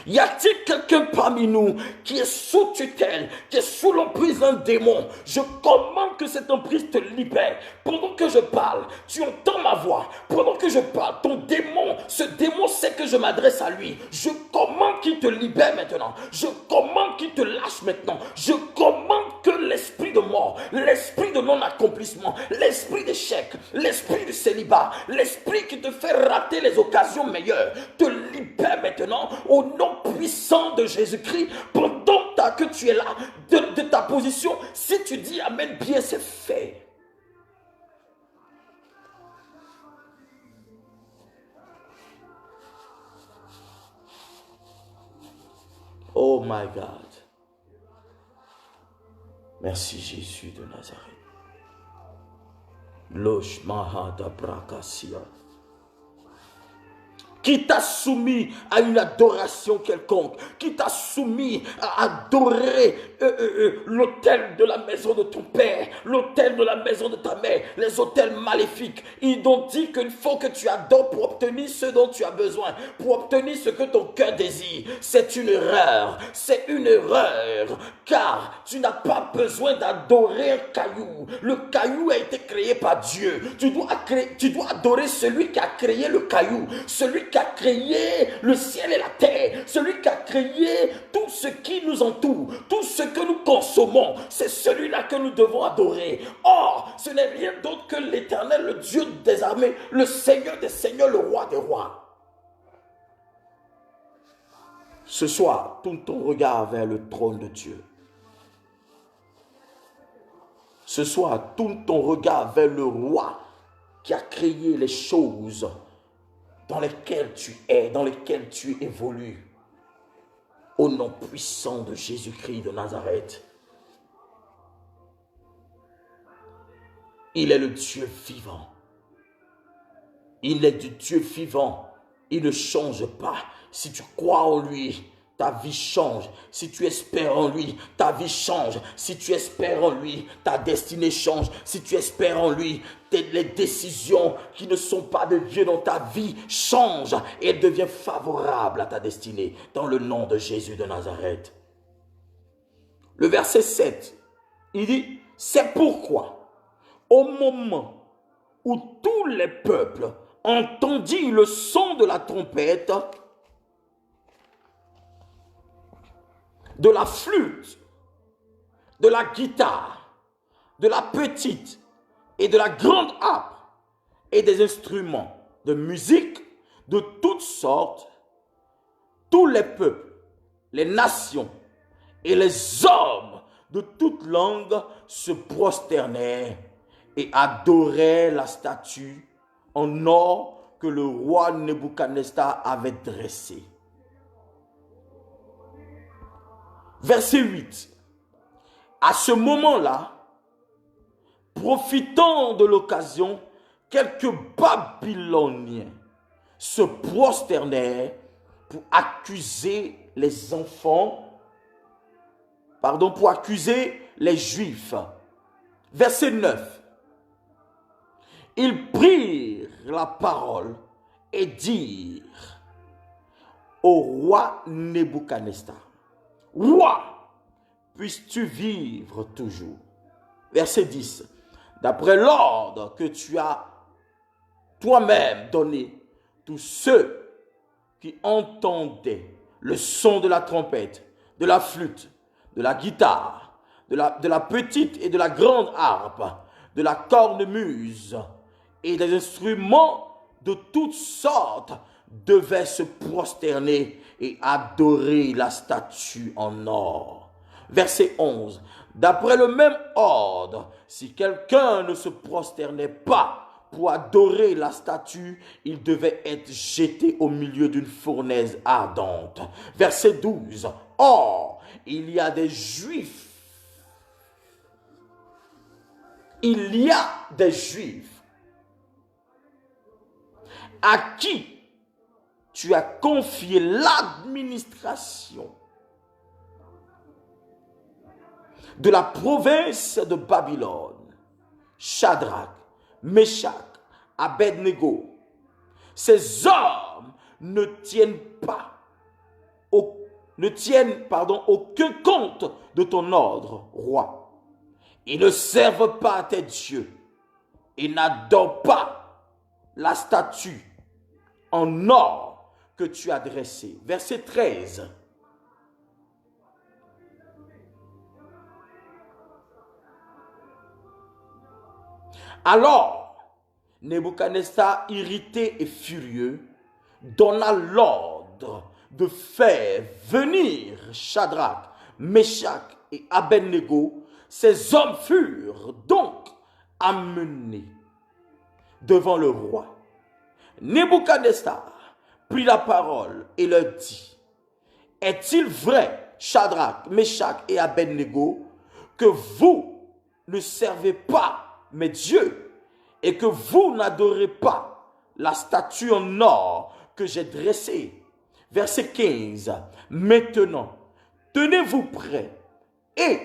Y a-t-il quelqu'un parmi nous qui est sous tutelle, qui est sous l'emprise d'un démon? Je commande que cette emprise te libère. Pendant que je parle, tu entends ma voix. Pendant que je parle, ton démon, ce démon sait que je m'adresse à lui. Je commande qu'il te libère maintenant. Je commande qu'il te lâche maintenant. Je commande que l'esprit de mort, l'esprit de non-accomplissement, l'esprit d'échec, l'esprit de célibat, l'esprit qui te fait rater les occasions meilleures, te libère maintenant au nom puissant de Jésus-Christ. Pendant que tu es là, de ta position, si tu dis Amen, bien c'est fait. Oh my God. Merci Jésus de Nazareth. Losh Mahada Brakasia. Qui t'a soumis à une adoration quelconque, qui t'a soumis à adorer l'autel de la maison de ton père, l'autel de la maison de ta mère, les autels maléfiques. Ils t'ont dit qu'il faut que tu adores pour obtenir ce dont tu as besoin, pour obtenir ce que ton cœur désire. C'est une erreur, car tu n'as pas besoin d'adorer un caillou. Le caillou a été créé par Dieu. Tu dois adorer celui qui a créé le caillou, celui qui a créé le ciel et la terre, celui qui a créé tout ce qui nous entoure, tout ce que nous consommons. C'est celui-là que nous devons adorer. Or, ce n'est rien d'autre que l'Éternel, le Dieu des armées, le Seigneur des seigneurs, le roi des rois. Ce soir, tourne ton regard vers le trône de Dieu. Ce soir, tourne ton regard vers le roi qui a créé les choses dans lesquelles tu es, dans lesquelles tu évolues. Au nom puissant de Jésus-Christ de Nazareth. Il est le Dieu vivant. Il est du Dieu vivant. Il ne change pas. Si tu crois en lui, ta vie change. Si tu espères en lui, ta vie change. Si tu espères en lui, ta destinée change. Si tu espères en lui, les décisions qui ne sont pas de Dieu dans ta vie changent et elles deviennent favorables à ta destinée dans le nom de Jésus de Nazareth. Le verset 7, il dit, c'est pourquoi au moment où tous les peuples entendirent le son de la trompette, de la flûte, de la guitare, de la petite et de la grande harpe et des instruments de musique de toutes sortes, tous les peuples, les nations et les hommes de toute langue se prosternèrent et adoraient la statue en or que le roi Nebuchadnezzar avait dressée. Verset 8. À ce moment-là, profitant de l'occasion, quelques Babyloniens se prosternèrent pour accuser les enfants, pour accuser les Juifs. Verset 9. Ils prirent la parole et dirent au roi Nebuchadnezzar, roi, puisses-tu vivre toujours. Verset 10. D'après l'ordre que tu as toi-même donné, tous ceux qui entendaient le son de la trompette, de la flûte, de la guitare, de la petite et de la grande harpe, de la cornemuse et des instruments de toutes sortes devaient se prosterner et adorer la statue en or. Verset 11. D'après le même ordre, si quelqu'un ne se prosternait pas pour adorer la statue, il devait être jeté au milieu d'une fournaise ardente. Verset 12. Or, il y a des Juifs. Il y a des Juifs à qui tu as confié l'administration de la province de Babylone. Shadrach, Meshach, Abednego. Ces hommes ne tiennent aucun compte de ton ordre, roi. Ils ne servent pas à tes dieux et n'adorent pas la statue en or que tu as dressée. Verset 13. Alors, Nebuchadnezzar, irrité et furieux, donna l'ordre de faire venir Shadrach, Meshach et Abednego. Ces hommes furent donc amenés devant le roi. Nebuchadnezzar prit la parole et leur dit: est-il vrai, Shadrach, Meshach et Abednego, que vous ne servez pas mes dieux et que vous n'adorez pas la statue en or que j'ai dressée? Verset 15. Maintenant, tenez-vous prêts et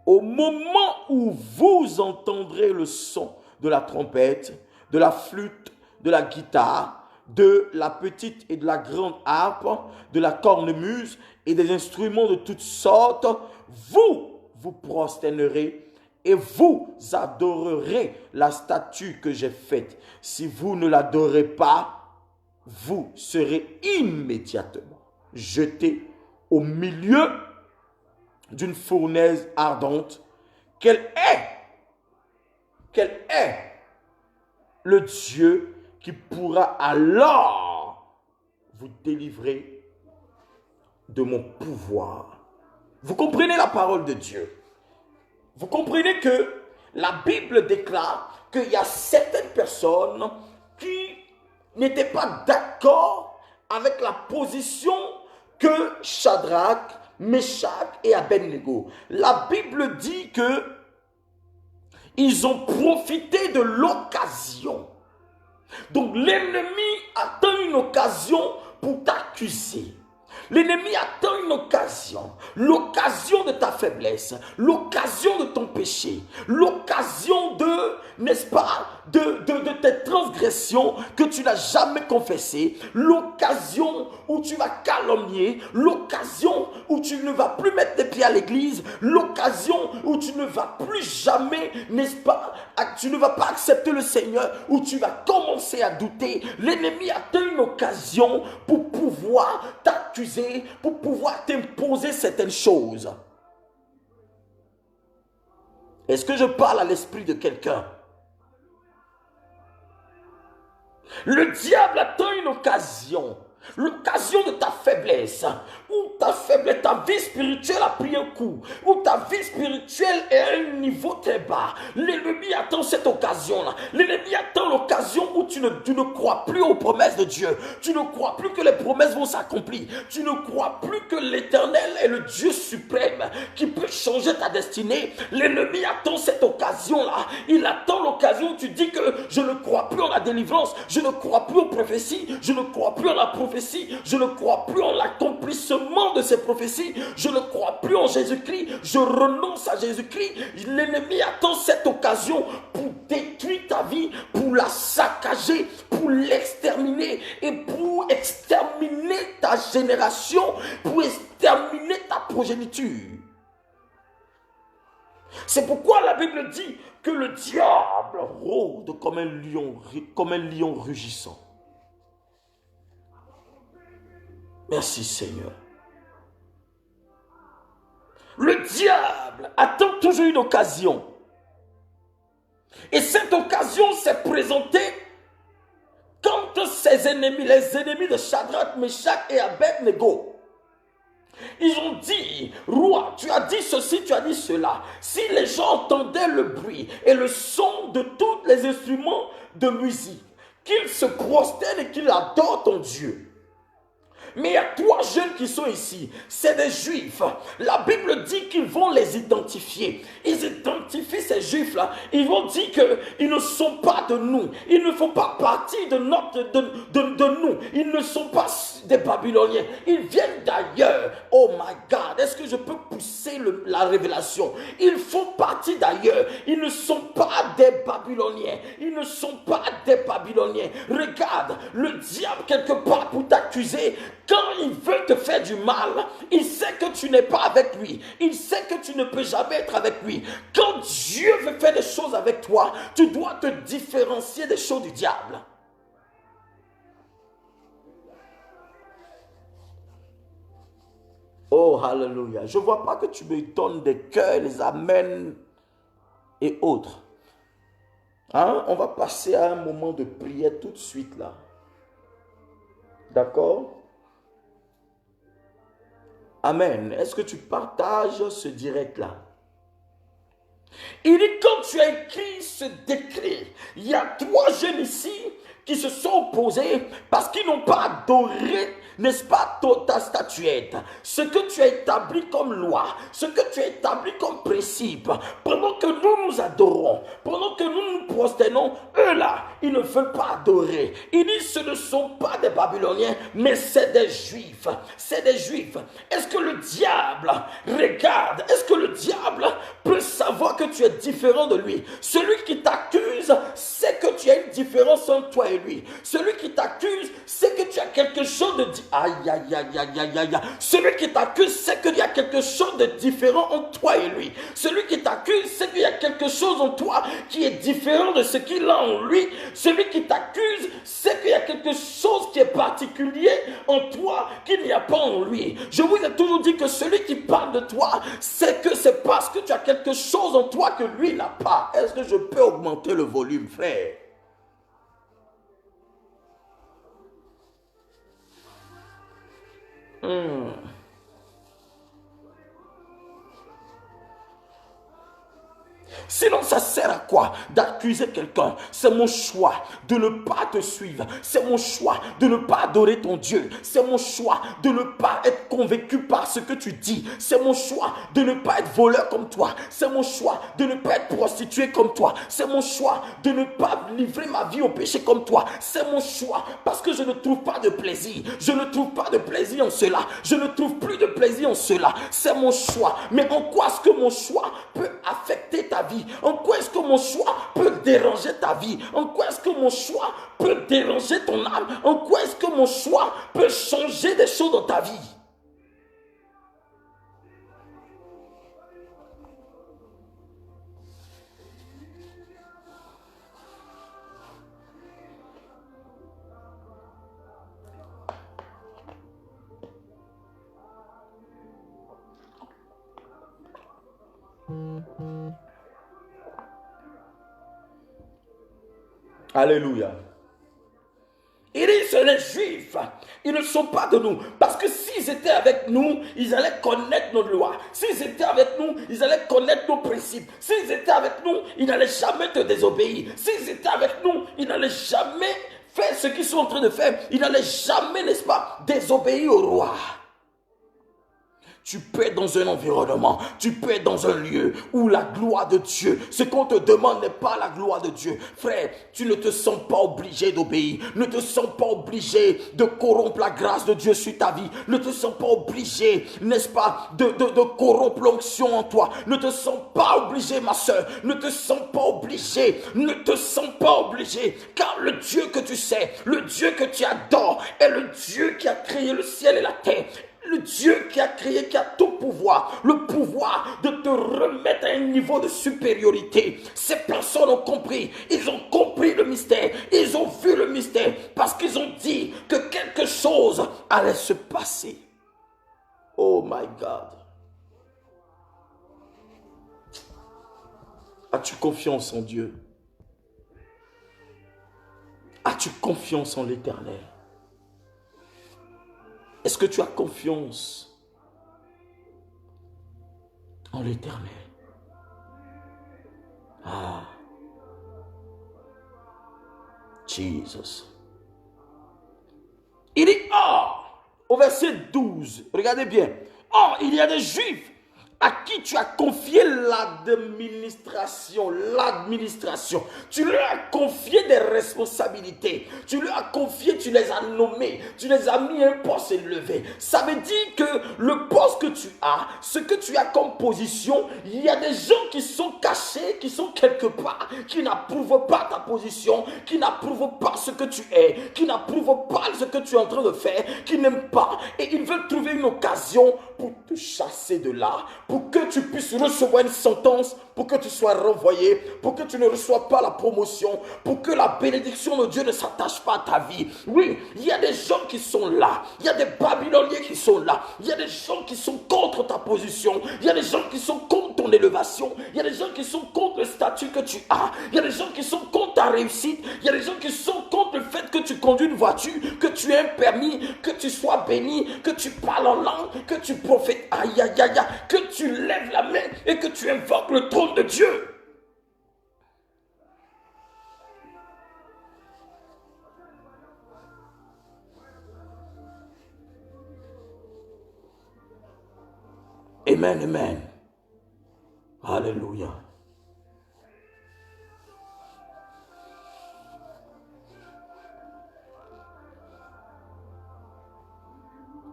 au moment où vous entendrez le son de la trompette, de la flûte, de la guitare, de la petite et de la grande harpe, de la cornemuse et des instruments de toutes sortes, vous vous prosternerez et vous adorerez la statue que j'ai faite. Si vous ne l'adorez pas, vous serez immédiatement jetés au milieu d'une fournaise ardente. Quel est le Dieu qui pourra alors vous délivrer de mon pouvoir? Vous comprenez la parole de Dieu? Vous comprenez que la Bible déclare qu'il y a certaines personnes qui n'étaient pas d'accord avec la position que Shadrach, Meshach et Abednego. La Bible dit que ils ont profité de l'occasion. Donc l'ennemi attend une occasion pour t'accuser. L'ennemi attend une occasion, l'occasion de ta faiblesse, l'occasion de ton péché, l'occasion de, n'est-ce pas, de tes transgressions que tu n'as jamais confessées, l'occasion où tu vas calomnier, l'occasion où tu ne vas plus mettre tes pieds à l'église, l'occasion où tu ne vas plus jamais, n'est-ce pas, tu ne vas pas accepter le Seigneur, où tu vas commencer à douter. L'ennemi attend une occasion pour pouvoir t'accuser, pour pouvoir t'imposer certaines choses. Est-ce que je parle à l'esprit de quelqu'un? Le diable attend une occasion, l'occasion de ta faiblesse, où ta vie spirituelle a pris un coup, où ta vie spirituelle est à un niveau très bas. L'ennemi attend cette occasion-là. L'ennemi attend l'occasion où tu ne crois plus aux promesses de Dieu. Tu ne crois plus que les promesses vont s'accomplir. Tu ne crois plus que l'Éternel est le Dieu suprême qui peut changer ta destinée. L'ennemi attend cette occasion-là. Il attend l'occasion où tu dis que je ne crois plus en la délivrance, je ne crois plus aux prophéties, je ne crois plus en la prophétie, je ne crois plus en l'accomplissement de ces prophéties, je ne crois plus en Jésus-Christ, je renonce à Jésus-Christ. L'ennemi attend cette occasion pour détruire ta vie, pour la saccager, pour l'exterminer et pour exterminer ta génération, pour exterminer ta progéniture. C'est pourquoi la Bible dit que le diable rôde comme un lion rugissant. Merci Seigneur. Le diable attend toujours une occasion. Et cette occasion s'est présentée quand ses ennemis, les ennemis de Shadrach, Meshach et Abednego, ils ont dit, roi, tu as dit ceci, tu as dit cela. Si les gens entendaient le bruit et le son de tous les instruments de musique, qu'ils se prosternent et qu'ils adorent ton Dieu. Mais il y a 3 jeunes qui sont ici, c'est des juifs. La Bible dit qu'ils vont les identifier. Ils identifient ces juifs-là. Ils vont dire qu'ils ne sont pas de nous. Ils ne font pas partie de nous. Ils ne sont pas des Babyloniens. Ils viennent d'ailleurs. Oh my God, est-ce que je peux pousser la révélation? Ils font partie d'ailleurs. Ils ne sont pas des Babyloniens. Ils ne sont pas des Babyloniens. Regarde, le diable quelque part pour t'accuser. Quand il veut te faire du mal, il sait que tu n'es pas avec lui. Il sait que tu ne peux jamais être avec lui. Quand Dieu veut faire des choses avec toi, tu dois te différencier des choses du diable. Oh, hallelujah. Je ne vois pas que tu me donnes des cœurs, les amens et autres. Hein? On va passer à un moment de prière tout de suite là. D'accord? Amen. Est-ce que tu partages ce direct-là? Il dit, quand tu as écrit ce décret, il y a 3 jeunes ici qui se sont opposés parce qu'ils n'ont pas adoré, n'est-ce pas, ta statuette. Ce que tu as établi comme loi, ce que tu as établi comme principe, pendant que nous adorons, pendant que nous nous prosternons, eux là, ils ne veulent pas adorer. Ils disent, ce ne sont pas des Babyloniens, mais c'est des Juifs. C'est des Juifs. Est-ce que le diable, regarde, est-ce que le diable peut savoir que tu es différent de lui? Celui qui t'accuse sait que tu as une différence entre toi et lui. Celui qui t'accuse sait que tu as quelque chose de aïe, aïe, aïe, aïe, aïe, aïe. Celui qui t'accuse sait qu'il y a quelque chose de différent entre toi et lui. Celui qui t'accuse sait qu'il y a quelque chose en toi qui est différent de ce qu'il a en lui. Celui qui t'accuse sait qu'il y a quelque chose qui est particulier en toi qu'il n'y a pas en lui. Je vous ai toujours dit que celui qui parle de toi, c'est que c'est parce que tu as quelque chose en toi que lui n'a pas. Est-ce que je peux augmenter le volume, frère? Sinon, ça sert à quoi d'accuser quelqu'un? C'est mon choix de ne pas te suivre. C'est mon choix de ne pas adorer ton Dieu. C'est mon choix de ne pas être convaincu par ce que tu dis. C'est mon choix de ne pas être voleur comme toi. C'est mon choix de ne pas être prostitué comme toi. C'est mon choix de ne pas livrer ma vie au péché comme toi. C'est mon choix parce que je ne trouve pas de plaisir. Je ne trouve pas de plaisir en cela. Je ne trouve plus de plaisir en cela. C'est mon choix. Mais en quoi est-ce que mon choix peut affecter ta vie? En quoi est-ce que mon choix peut déranger ta vie? En quoi est-ce que mon choix peut déranger ton âme? En quoi est-ce que mon choix peut changer des choses dans ta vie? Alléluia. Il dit, c'est les Juifs, ils ne sont pas de nous. Parce que s'ils étaient avec nous, ils allaient connaître nos lois. S'ils étaient avec nous, ils allaient connaître nos principes. S'ils étaient avec nous, ils n'allaient jamais te désobéir. S'ils étaient avec nous, ils n'allaient jamais faire ce qu'ils sont en train de faire. Ils n'allaient jamais, n'est-ce pas, désobéir au roi. Tu peux être dans un environnement, tu peux être dans un lieu où la gloire de Dieu, ce qu'on te demande n'est pas la gloire de Dieu. Frère, tu ne te sens pas obligé d'obéir. Ne te sens pas obligé de corrompre la grâce de Dieu sur ta vie. Ne te sens pas obligé, n'est-ce pas, de corrompre l'onction en toi. Ne te sens pas obligé, ma soeur. Ne te sens pas obligé. Ne te sens pas obligé. Car le Dieu que tu sais, le Dieu que tu adores, est le Dieu qui a créé le ciel et la terre. Le Dieu qui a créé, qui a tout pouvoir, le pouvoir de te remettre à un niveau de supériorité. Ces personnes ont compris, ils ont compris le mystère, ils ont vu le mystère parce qu'ils ont dit que quelque chose allait se passer. Oh my God. As-tu confiance en Dieu? As-tu confiance en l'Éternel? Est-ce que tu as confiance en l'Éternel? Ah, Jesus. Il dit, au verset 12, regardez bien. Il y a des Juifs à qui tu as confié l'administration. Tu leur as confié des responsabilités. Tu leur as confié, tu les as nommés. Tu les as mis à un poste élevé. Ça veut dire que le poste que tu as, ce que tu as comme position, il y a des gens qui sont cachés, qui sont quelque part, qui n'approuvent pas ta position, qui n'approuvent pas ce que tu es, qui n'approuvent pas ce que tu es en train de faire, qui n'aiment pas. Et ils veulent trouver une occasion pour te chasser de là, pour que tu puisses recevoir une sentence, pour que tu sois renvoyé, pour que tu ne reçoives pas la promotion, pour que la bénédiction de Dieu ne s'attache pas à ta vie. Oui, il y a des gens qui sont là, il y a des Babyloniens qui sont là, il y a des gens qui sont contre ta position, il y a des gens qui sont contre ton élévation, il y a des gens qui sont contre le statut que tu as, il y a des gens qui sont contre ta réussite, il y a des gens qui sont contre le fait que tu conduis une voiture, que tu aies un permis, que tu sois béni, que tu parles en langue, que tu prophètes, aïe aïe aïe, que tu lèves la main et que tu invoques le trône de Dieu. Amen, amen. Alléluia.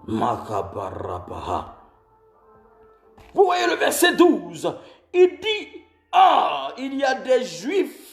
Makabarabaha. Vous voyez le verset 12. Il dit, il y a des Juifs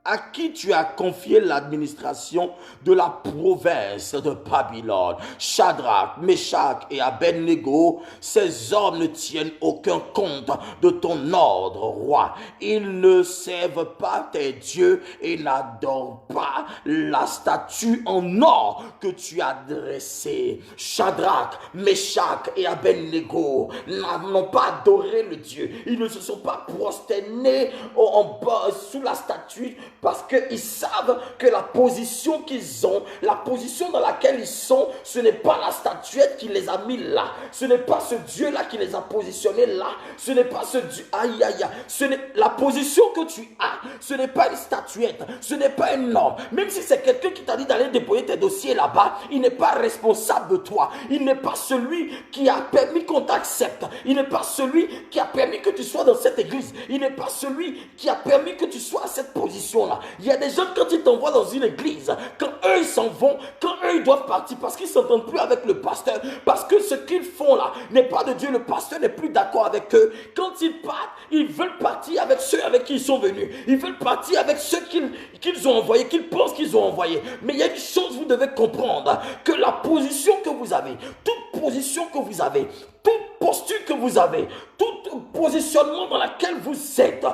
à qui tu as confié l'administration de la province de Babylone. Shadrach, Meshach et Abednego, ces hommes ne tiennent aucun compte de ton ordre, roi. Ils ne servent pas tes dieux et n'adorent pas la statue en or que tu as dressée. Shadrach, Meshach et Abednego n'ont pas adoré le Dieu. Ils ne se sont pas prosternés en bas sous la statue, parce qu'ils savent que la position qu'ils ont, la position dans laquelle ils sont, ce n'est pas la statuette qui les a mis là. Ce n'est pas ce Dieu-là qui les a positionnés là. Ce n'est pas ce Dieu. Aïe, aïe, aïe. La position que tu as, ce n'est pas une statuette. Ce n'est pas un homme. Même si c'est quelqu'un qui t'a dit d'aller déposer tes dossiers là-bas, il n'est pas responsable de toi. Il n'est pas celui qui a permis qu'on t'accepte. Il n'est pas celui qui a permis que tu sois dans cette église. Il n'est pas celui qui a permis que tu sois à cette position. Il y a des gens, quand ils t'envoient dans une église, quand eux ils s'en vont, quand eux ils doivent partir parce qu'ils ne s'entendent plus avec le pasteur, parce que ce qu'ils font là n'est pas de Dieu, le pasteur n'est plus d'accord avec eux. Quand ils partent, ils veulent partir avec ceux avec qui ils sont venus. Ils veulent partir avec ceux qu'ils ont envoyés, qu'ils pensent qu'ils ont envoyés. Mais il y a une chose, vous devez comprendre, que la position que vous avez, toute position que vous avez, toute posture que vous avez, tout positionnement dans lequel vous êtes,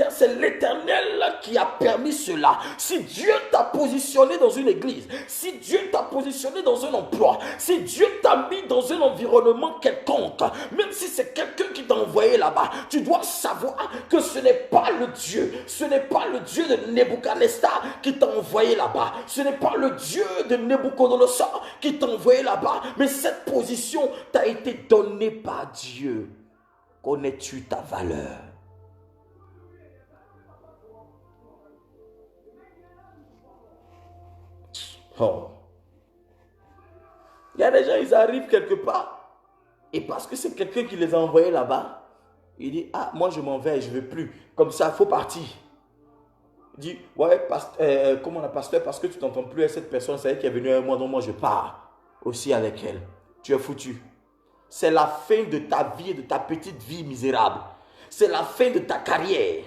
c'est l'Éternel qui a permis cela. Si Dieu t'a positionné dans une église, si Dieu t'a positionné dans un emploi, si Dieu t'a mis dans un environnement quelconque, même si c'est quelqu'un qui t'a envoyé là-bas, tu dois savoir que ce n'est pas le Dieu, ce n'est pas le Dieu de Nebuchadnezzar qui t'a envoyé là-bas, ce n'est pas le Dieu de Nebuchadnezzar qui t'a envoyé là-bas, mais cette position t'a été donnée par Dieu. Connais-tu ta valeur? Il y a des gens, ils arrivent quelque part, et parce que c'est quelqu'un qui les a envoyés là-bas, il dit, moi je m'en vais, je ne veux plus. Comme ça, il faut partir. Il dit, ouais, comment on a pasteur, parce que tu t'entends plus avec cette personne, c'est elle qui est venue avec moi, donc moi je pars aussi avec elle. Tu es foutu. C'est la fin de ta vie, de ta petite vie misérable. C'est la fin de ta carrière.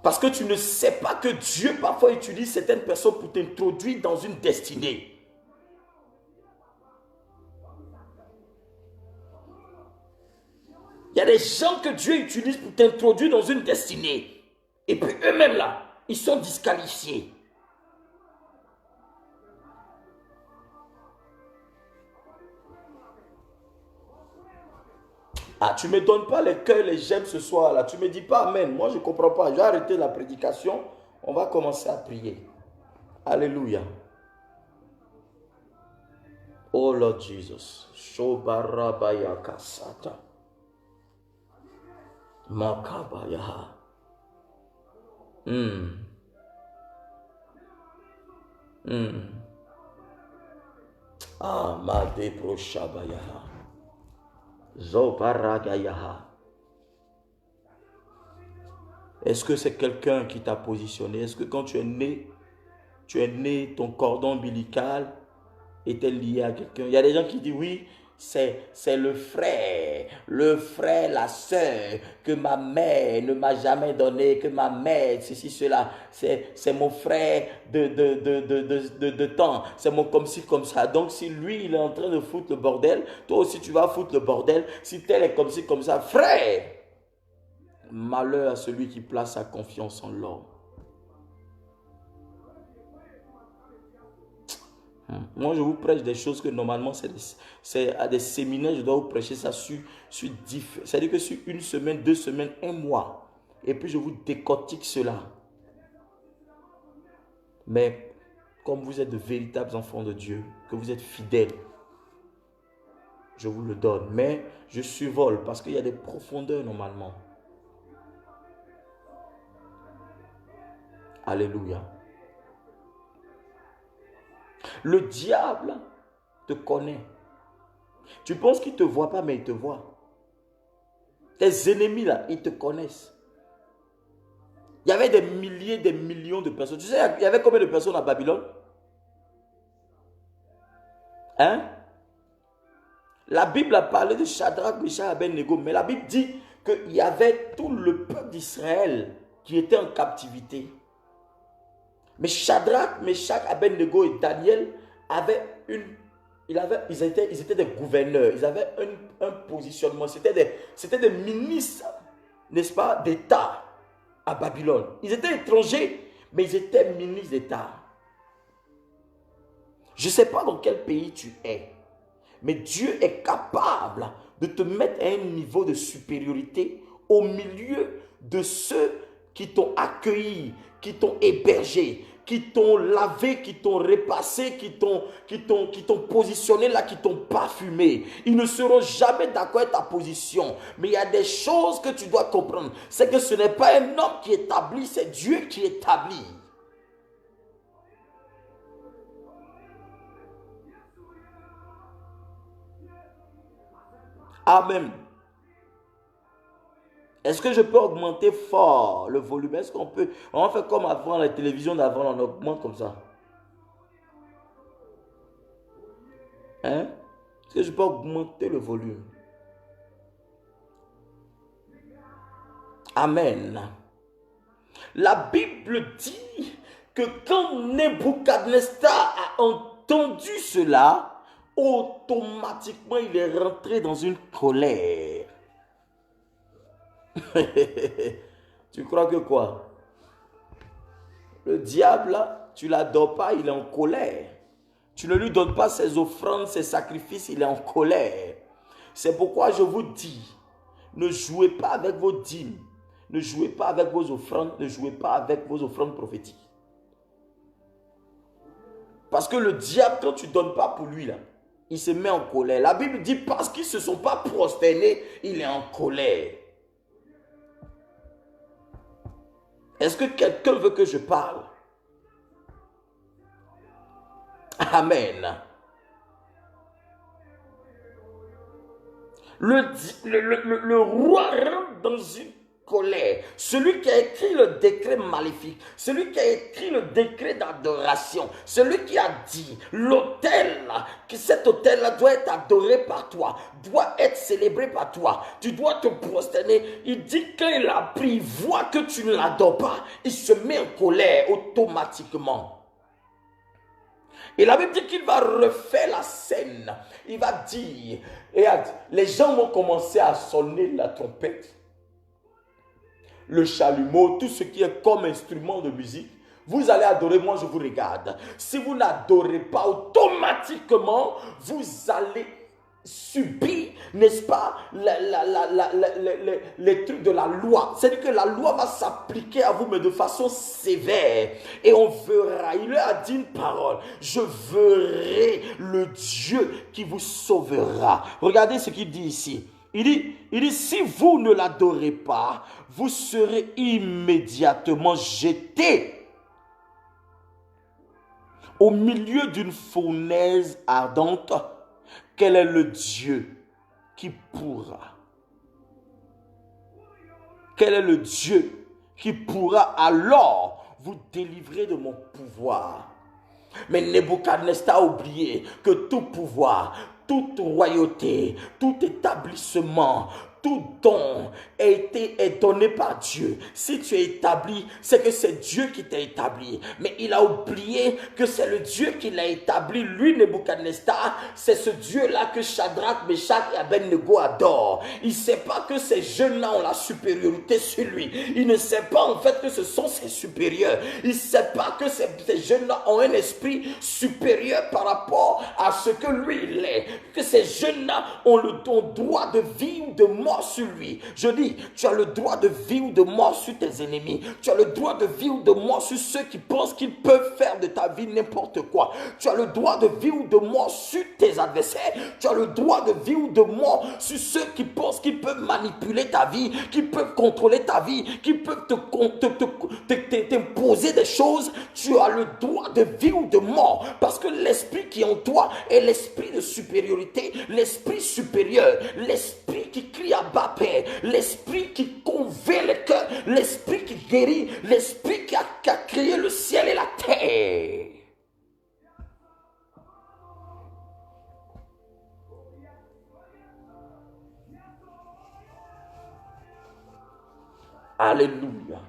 Parce que tu ne sais pas que Dieu parfois utilise certaines personnes pour t'introduire dans une destinée. Il y a des gens que Dieu utilise pour t'introduire dans une destinée. Et puis eux-mêmes là, ils sont disqualifiés. Ah, tu ne me donnes pas les cœurs, les j'aime ce soir là. Tu ne me dis pas amen. Moi je ne comprends pas. J'ai arrêté la prédication. On va commencer à prier. Alléluia. Oh Lord Jesus. Shobarabaya kasata. Makabaya. Ah, Madebro Shabaya. Zobaragayaha. Est-ce que c'est quelqu'un qui t'a positionné? Est-ce que quand tu es né, ton cordon ombilical était lié à quelqu'un? Il y a des gens qui disent oui, c'est le frère, la sœur que ma mère ne m'a jamais donné, que ma mère, ceci, cela, c'est mon frère de temps, c'est mon comme ci, comme ça. Donc si lui, il est en train de foutre le bordel, toi aussi tu vas foutre le bordel. Si tel est comme ci, comme ça, frère, malheur à celui qui place sa confiance en l'homme. Moi, je vous prêche des choses que normalement, c'est à des séminaires, je dois vous prêcher ça sur c'est-à-dire que sur une semaine, 2 semaines, 1 mois. Et puis, je vous décortique cela. Mais comme vous êtes de véritables enfants de Dieu, que vous êtes fidèles, je vous le donne. Mais je survole parce qu'il y a des profondeurs normalement. Alléluia. Le diable te connaît. Tu penses qu'il ne te voit pas, mais il te voit. Tes ennemis là, ils te connaissent. Il y avait des milliers, des millions de personnes. Tu sais, il y avait combien de personnes à Babylone? Hein? La Bible a parlé de Shadrach, Meshach, Abednego, mais la Bible dit qu'il y avait tout le peuple d'Israël qui était en captivité. Mais Shadrach, Meshach, Abednego et Daniel avaient ils étaient des gouverneurs, ils avaient un positionnement, c'était des ministres, n'est-ce pas, d'État à Babylone. Ils étaient étrangers, mais ils étaient ministres d'État. Je ne sais pas dans quel pays tu es, mais Dieu est capable de te mettre à un niveau de supériorité au milieu de ceux qui t'ont accueilli, qui t'ont hébergé, qui t'ont lavé, qui t'ont repassé, qui t'ont positionné là, qui t'ont parfumé. Ils ne seront jamais d'accord avec ta position. Mais il y a des choses que tu dois comprendre. C'est que ce n'est pas un homme qui établit, c'est Dieu qui établit. Amen. Est-ce que je peux augmenter fort le volume? Est-ce qu'on peut... On fait comme avant la télévision d'avant, on augmente comme ça. Hein? Est-ce que je peux augmenter le volume? Amen. La Bible dit que quand Nebuchadnezzar a entendu cela, automatiquement il est rentré dans une colère. Tu crois que quoi? Le diable, tu ne l'adores pas, il est en colère. Tu ne lui donnes pas ses offrandes, ses sacrifices, il est en colère. C'est pourquoi je vous dis, ne jouez pas avec vos dîmes, ne jouez pas avec vos offrandes, ne jouez pas avec vos offrandes prophétiques. Parce que le diable, quand tu ne donnes pas pour lui, là, il se met en colère. La Bible dit, parce qu'ils ne se sont pas prosternés, il est en colère. Est-ce que quelqu'un veut que je parle? Amen. Le roi rentre dans une colère. Celui qui a écrit le décret maléfique, celui qui a écrit le décret d'adoration, celui qui a dit l'autel, que cet autel-là doit être adoré par toi, doit être célébré par toi, tu dois te prosterner. Il dit quand il a pris, il voit que tu ne l'adores pas, il se met en colère automatiquement. Et la Bible dit qu'il va refaire la scène. Il va dire, et les gens vont commencer à sonner la trompette, le chalumeau, tout ce qui est comme instrument de musique. Vous allez adorer, moi je vous regarde. Si vous n'adorez pas, automatiquement, vous allez subir, n'est-ce pas, les trucs de la loi. C'est-à-dire que la loi va s'appliquer à vous, mais de façon sévère. Et on verra, il leur a dit une parole, je verrai le Dieu qui vous sauvera. Regardez ce qu'il dit ici. Il dit, si vous ne l'adorez pas, vous serez immédiatement jetés au milieu d'une fournaise ardente. Quel est le Dieu qui pourra? Quel est le Dieu qui pourra alors vous délivrer de mon pouvoir? Mais Nebuchadnezzar a oublié que tout pouvoir, toute royauté, tout établissement, tout don est donné par Dieu. Si tu es établi, c'est que c'est Dieu qui t'a établi. Mais il a oublié que c'est le Dieu qui l'a établi. Lui, Nebuchadnezzar, c'est ce Dieu-là que Shadrach, Meshach et Abednego adorent. Il ne sait pas que ces jeunes-là ont la supériorité sur lui. Il ne sait pas en fait que ce sont ses supérieurs. Il ne sait pas que ces jeunes-là ont un esprit supérieur par rapport à ce que lui il est. Que ces jeunes-là ont le droit de vie ou de mort sur lui. Je dis, tu as le droit de vie ou de mort sur tes ennemis. Tu as le droit de vie ou de mort sur ceux qui pensent qu'ils peuvent faire de ta vie n'importe quoi. Tu as le droit de vie ou de mort sur tes adversaires. Tu as le droit de vie ou de mort sur ceux qui pensent qu'ils peuvent manipuler ta vie, qui peuvent contrôler ta vie, qui peuvent t'imposer des choses. Tu as le droit de vie ou de mort parce que l'esprit qui est en toi est l'esprit de supériorité, l'esprit supérieur, l'esprit qui crie à bas père, l'esprit qui convainc le cœur, l'esprit qui guérit, l'esprit qui a créé le ciel et la terre. Alléluia.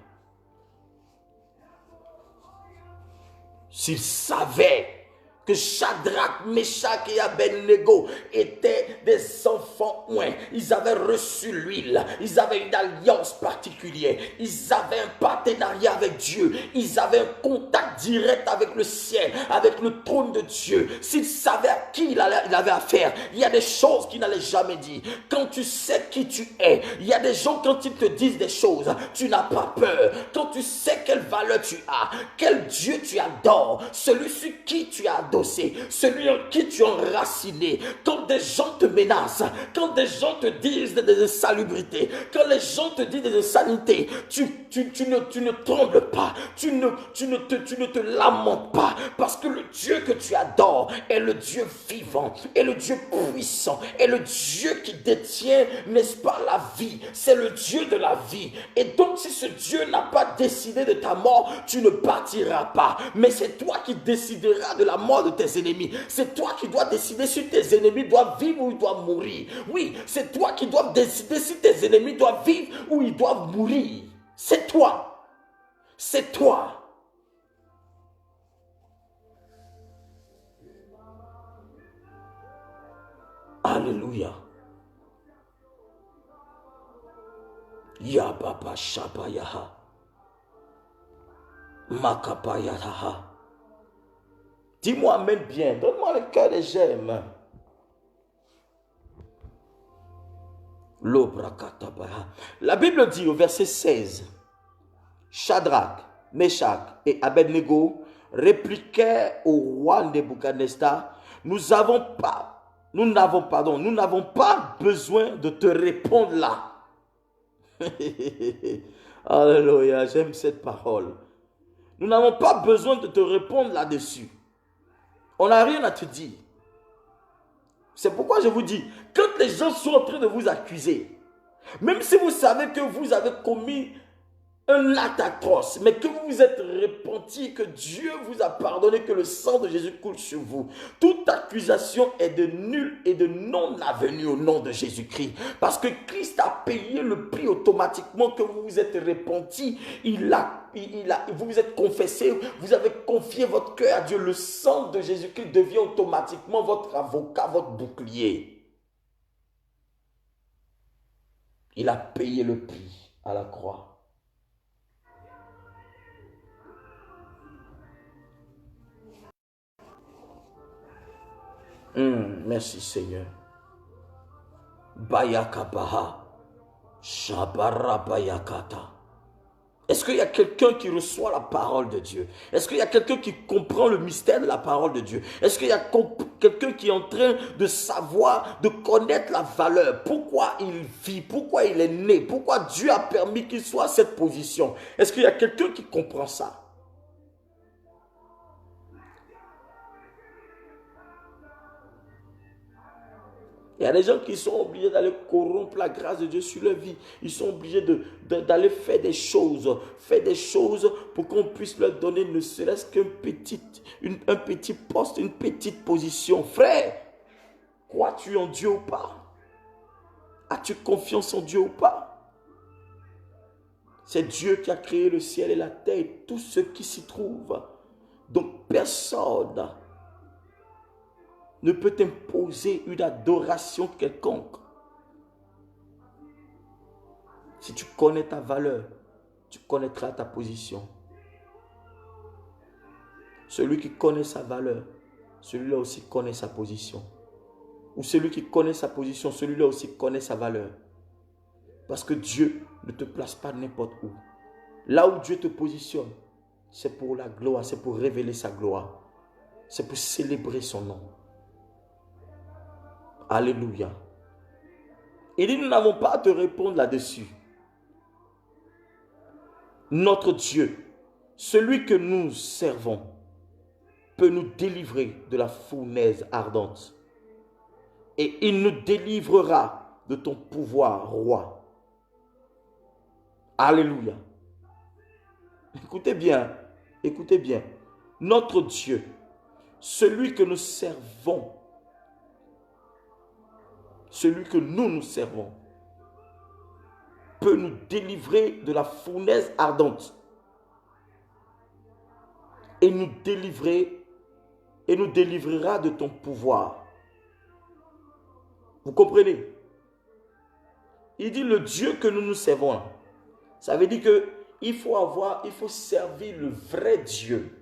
S'il savait que Shadrach, Meshach et Abednego étaient des enfants oints. Ils avaient reçu l'huile. Ils avaient une alliance particulière. Ils avaient un partenariat avec Dieu. Ils avaient un contact direct avec le ciel, avec le trône de Dieu. S'ils savaient à qui il avait affaire, il y a des choses qu'il n'allait jamais dire. Quand tu sais qui tu es, il y a des gens quand ils te disent des choses, tu n'as pas peur. Quand tu sais quelle valeur tu as, quel Dieu tu adores, celui sur qui tu as celui en qui tu es enraciné. Quand des gens te menacent, quand des gens te disent des insalubrités, quand les gens te disent des insanités, tu ne trembles pas, tu ne te lamentes pas, parce que le Dieu que tu adores est le Dieu vivant, est le Dieu puissant, est le Dieu qui détient, n'est-ce pas, la vie. C'est le Dieu de la vie. Et donc si ce Dieu n'a pas décidé de ta mort, tu ne partiras pas. Mais c'est toi qui décideras de la mort de tes ennemis. C'est toi qui dois décider si tes ennemis doivent vivre ou ils doivent mourir. Oui, c'est toi qui dois décider si tes ennemis doivent vivre ou ils doivent mourir. C'est toi. C'est toi. Alléluia. Ya Baba Shabayaha. Makapayaha. Dis-moi amen bien. Donne-moi le cœur et j'aime. La Bible dit au verset 16, Shadrach, Meshach et Abednego répliquèrent au roi Nebuchadnezzar, nous n'avons pas besoin de te répondre là. Alléluia, j'aime cette parole. Nous n'avons pas besoin de te répondre là-dessus. On n'a rien à te dire. C'est pourquoi je vous dis, quand les gens sont en train de vous accuser, même si vous savez que vous avez commis un acte atroce, mais que vous vous êtes repenti, que Dieu vous a pardonné, que le sang de Jésus coule sur vous. Toute accusation est de nul et de non avenue au nom de Jésus-Christ. Parce que Christ a payé le prix automatiquement, que vous vous êtes repenti, vous vous êtes confessé, vous avez confié votre cœur à Dieu. Le sang de Jésus-Christ devient automatiquement votre avocat, votre bouclier. Il a payé le prix à la croix. Merci Seigneur. Bayakabaha. Shabara Bayakata. Est-ce qu'il y a quelqu'un qui reçoit la parole de Dieu? Est-ce qu'il y a quelqu'un qui comprend le mystère de la parole de Dieu? Est-ce qu'il y a quelqu'un qui est en train de savoir, de connaître la valeur? Pourquoi il vit? Pourquoi il est né? Pourquoi Dieu a permis qu'il soit à cette position? Est-ce qu'il y a quelqu'un qui comprend ça? Il y a des gens qui sont obligés d'aller corrompre la grâce de Dieu sur leur vie. Ils sont obligés d'aller faire des choses pour qu'on puisse leur donner ne serait-ce qu'un petit poste, une petite position. Frère, crois-tu en Dieu ou pas? As-tu confiance en Dieu ou pas? C'est Dieu qui a créé le ciel et la terre et tout ce qui s'y trouve. Donc personne ne peut t'imposer une adoration quelconque. Si tu connais ta valeur, tu connaîtras ta position. Celui qui connaît sa valeur, celui-là aussi connaît sa position. Ou celui qui connaît sa position, celui-là aussi connaît sa valeur. Parce que Dieu ne te place pas n'importe où. Là où Dieu te positionne, c'est pour la gloire, c'est pour révéler sa gloire. C'est pour célébrer son nom. Alléluia. Il dit, nous n'avons pas à te répondre là-dessus. Notre Dieu, celui que nous servons, peut nous délivrer de la fournaise ardente. Et il nous délivrera de ton pouvoir, roi. Alléluia. Écoutez bien, écoutez bien. Notre Dieu, celui que nous servons, celui que nous servons, peut nous délivrer de la fournaise ardente et nous délivrera de ton pouvoir. Vous comprenez? Il dit le Dieu que nous servons. Ça veut dire que il faut servir le vrai Dieu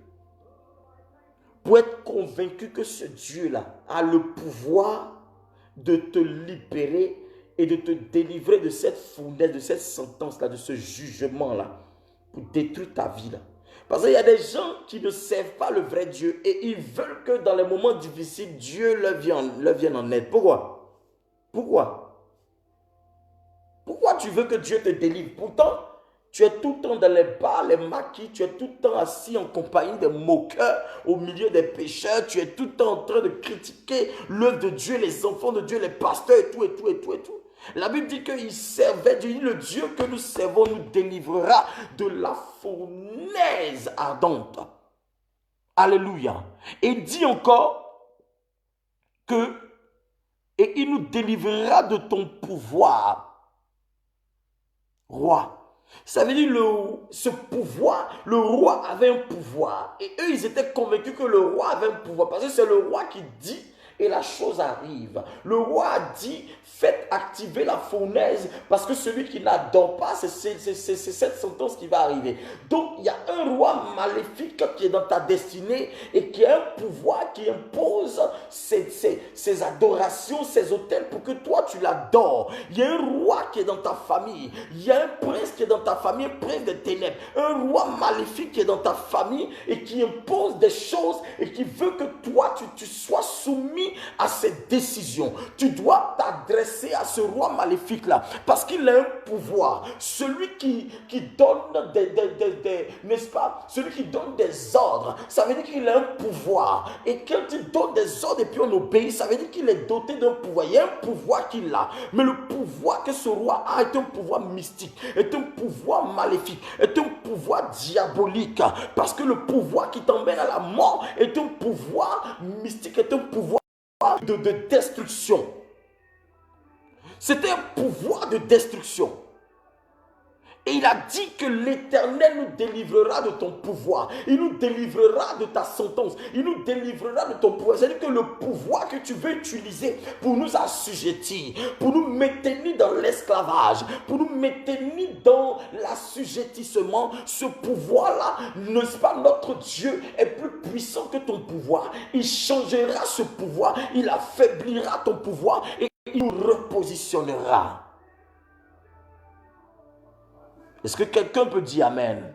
pour être convaincu que ce Dieu-là a le pouvoir de te libérer et de te délivrer de cette fournaise, de cette sentence-là, de ce jugement-là, pour détruire ta vie-là. Parce qu'il y a des gens qui ne servent pas le vrai Dieu et ils veulent que dans les moments difficiles, Dieu leur vienne en aide. Pourquoi? Pourquoi? Pourquoi tu veux que Dieu te délivre? Pourtant, tu es tout le temps dans les bars, les maquis, tu es tout le temps assis en compagnie des moqueurs, au milieu des pécheurs, tu es tout le temps en train de critiquer l'œuvre de Dieu, les enfants de Dieu, les pasteurs et tout, et tout, et tout, et tout. La Bible dit qu'il servait Dieu, le Dieu que nous servons nous délivrera de la fournaise ardente. Alléluia. Et il dit encore que, et il nous délivrera de ton pouvoir, roi. Ça veut dire ce pouvoir, le roi avait un pouvoir. Et eux, ils étaient convaincus que le roi avait un pouvoir. Parce que c'est le roi qui dit et la chose arrive. Le roi a dit, faites activer la fournaise parce que celui qui n'adore pas, c'est cette sentence qui va arriver. Donc, il y a un roi maléfique qui est dans ta destinée et qui a un pouvoir qui impose ses adorations, ses autels pour que toi, tu l'adores. Il y a un roi qui est dans ta famille. Il y a un prince qui est dans ta famille, un prince des ténèbres. Un roi maléfique qui est dans ta famille et qui impose des choses et qui veut que toi, tu sois soumis à cette décision. Tu dois t'adresser à ce roi maléfique-là, parce qu'il a un pouvoir. Celui qui donne n'est-ce pas? Celui qui donne des ordres, ça veut dire qu'il a un pouvoir. Et quand il donne des ordres et puis on obéit, ça veut dire qu'il est doté d'un pouvoir. Il y a un pouvoir qu'il a. Mais le pouvoir que ce roi a est un pouvoir mystique, est un pouvoir maléfique, est un pouvoir diabolique. Parce que le pouvoir qui t'emmène à la mort est un pouvoir mystique, est un pouvoir de destruction. C'était un pouvoir de destruction. Et il a dit que l'Éternel nous délivrera de ton pouvoir. Il nous délivrera de ta sentence. Il nous délivrera de ton pouvoir. C'est-à-dire que le pouvoir que tu veux utiliser pour nous assujettir, pour nous maintenir dans l'esclavage, pour nous maintenir dans l'assujettissement, ce pouvoir-là, n'est-ce pas, notre Dieu est plus puissant que ton pouvoir. Il changera ce pouvoir, il affaiblira ton pouvoir et il nous repositionnera. Est-ce que quelqu'un peut dire Amen?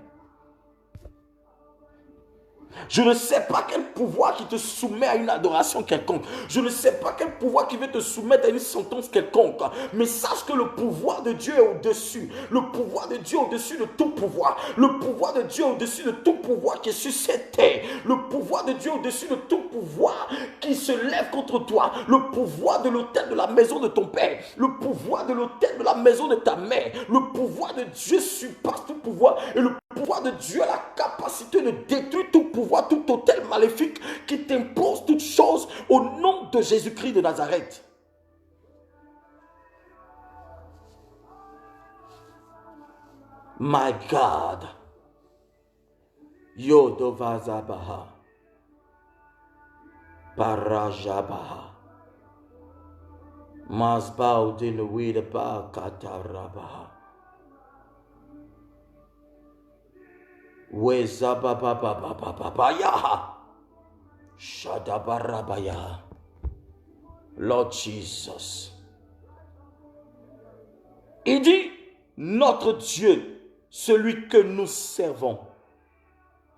Je ne sais pas quel pouvoir qui te soumet à une adoration quelconque. Je ne sais pas quel pouvoir qui veut te soumettre à une sentence quelconque. Mais sache que le pouvoir de Dieu est au-dessus. Le pouvoir de Dieu est au-dessus de tout pouvoir. Le pouvoir de Dieu est au-dessus de tout pouvoir qui est sur cette terre. Le pouvoir de Dieu est au-dessus de tout pouvoir qui se lève contre toi. Le pouvoir de l'autel de la maison de ton père. Le pouvoir de l'autel de la maison de ta mère. Le pouvoir de Dieu surpasse tout pouvoir. Et le pouvoir de Dieu a la capacité de détruire tout pouvoir, tout autel maléfique qui t'impose toutes choses au nom de Jésus-Christ de Nazareth. My God. Yodovazabaha. Parajabaha. Masbaudinouidaba katarabaha. Lord Jesus. Il dit, notre Dieu, celui que nous servons.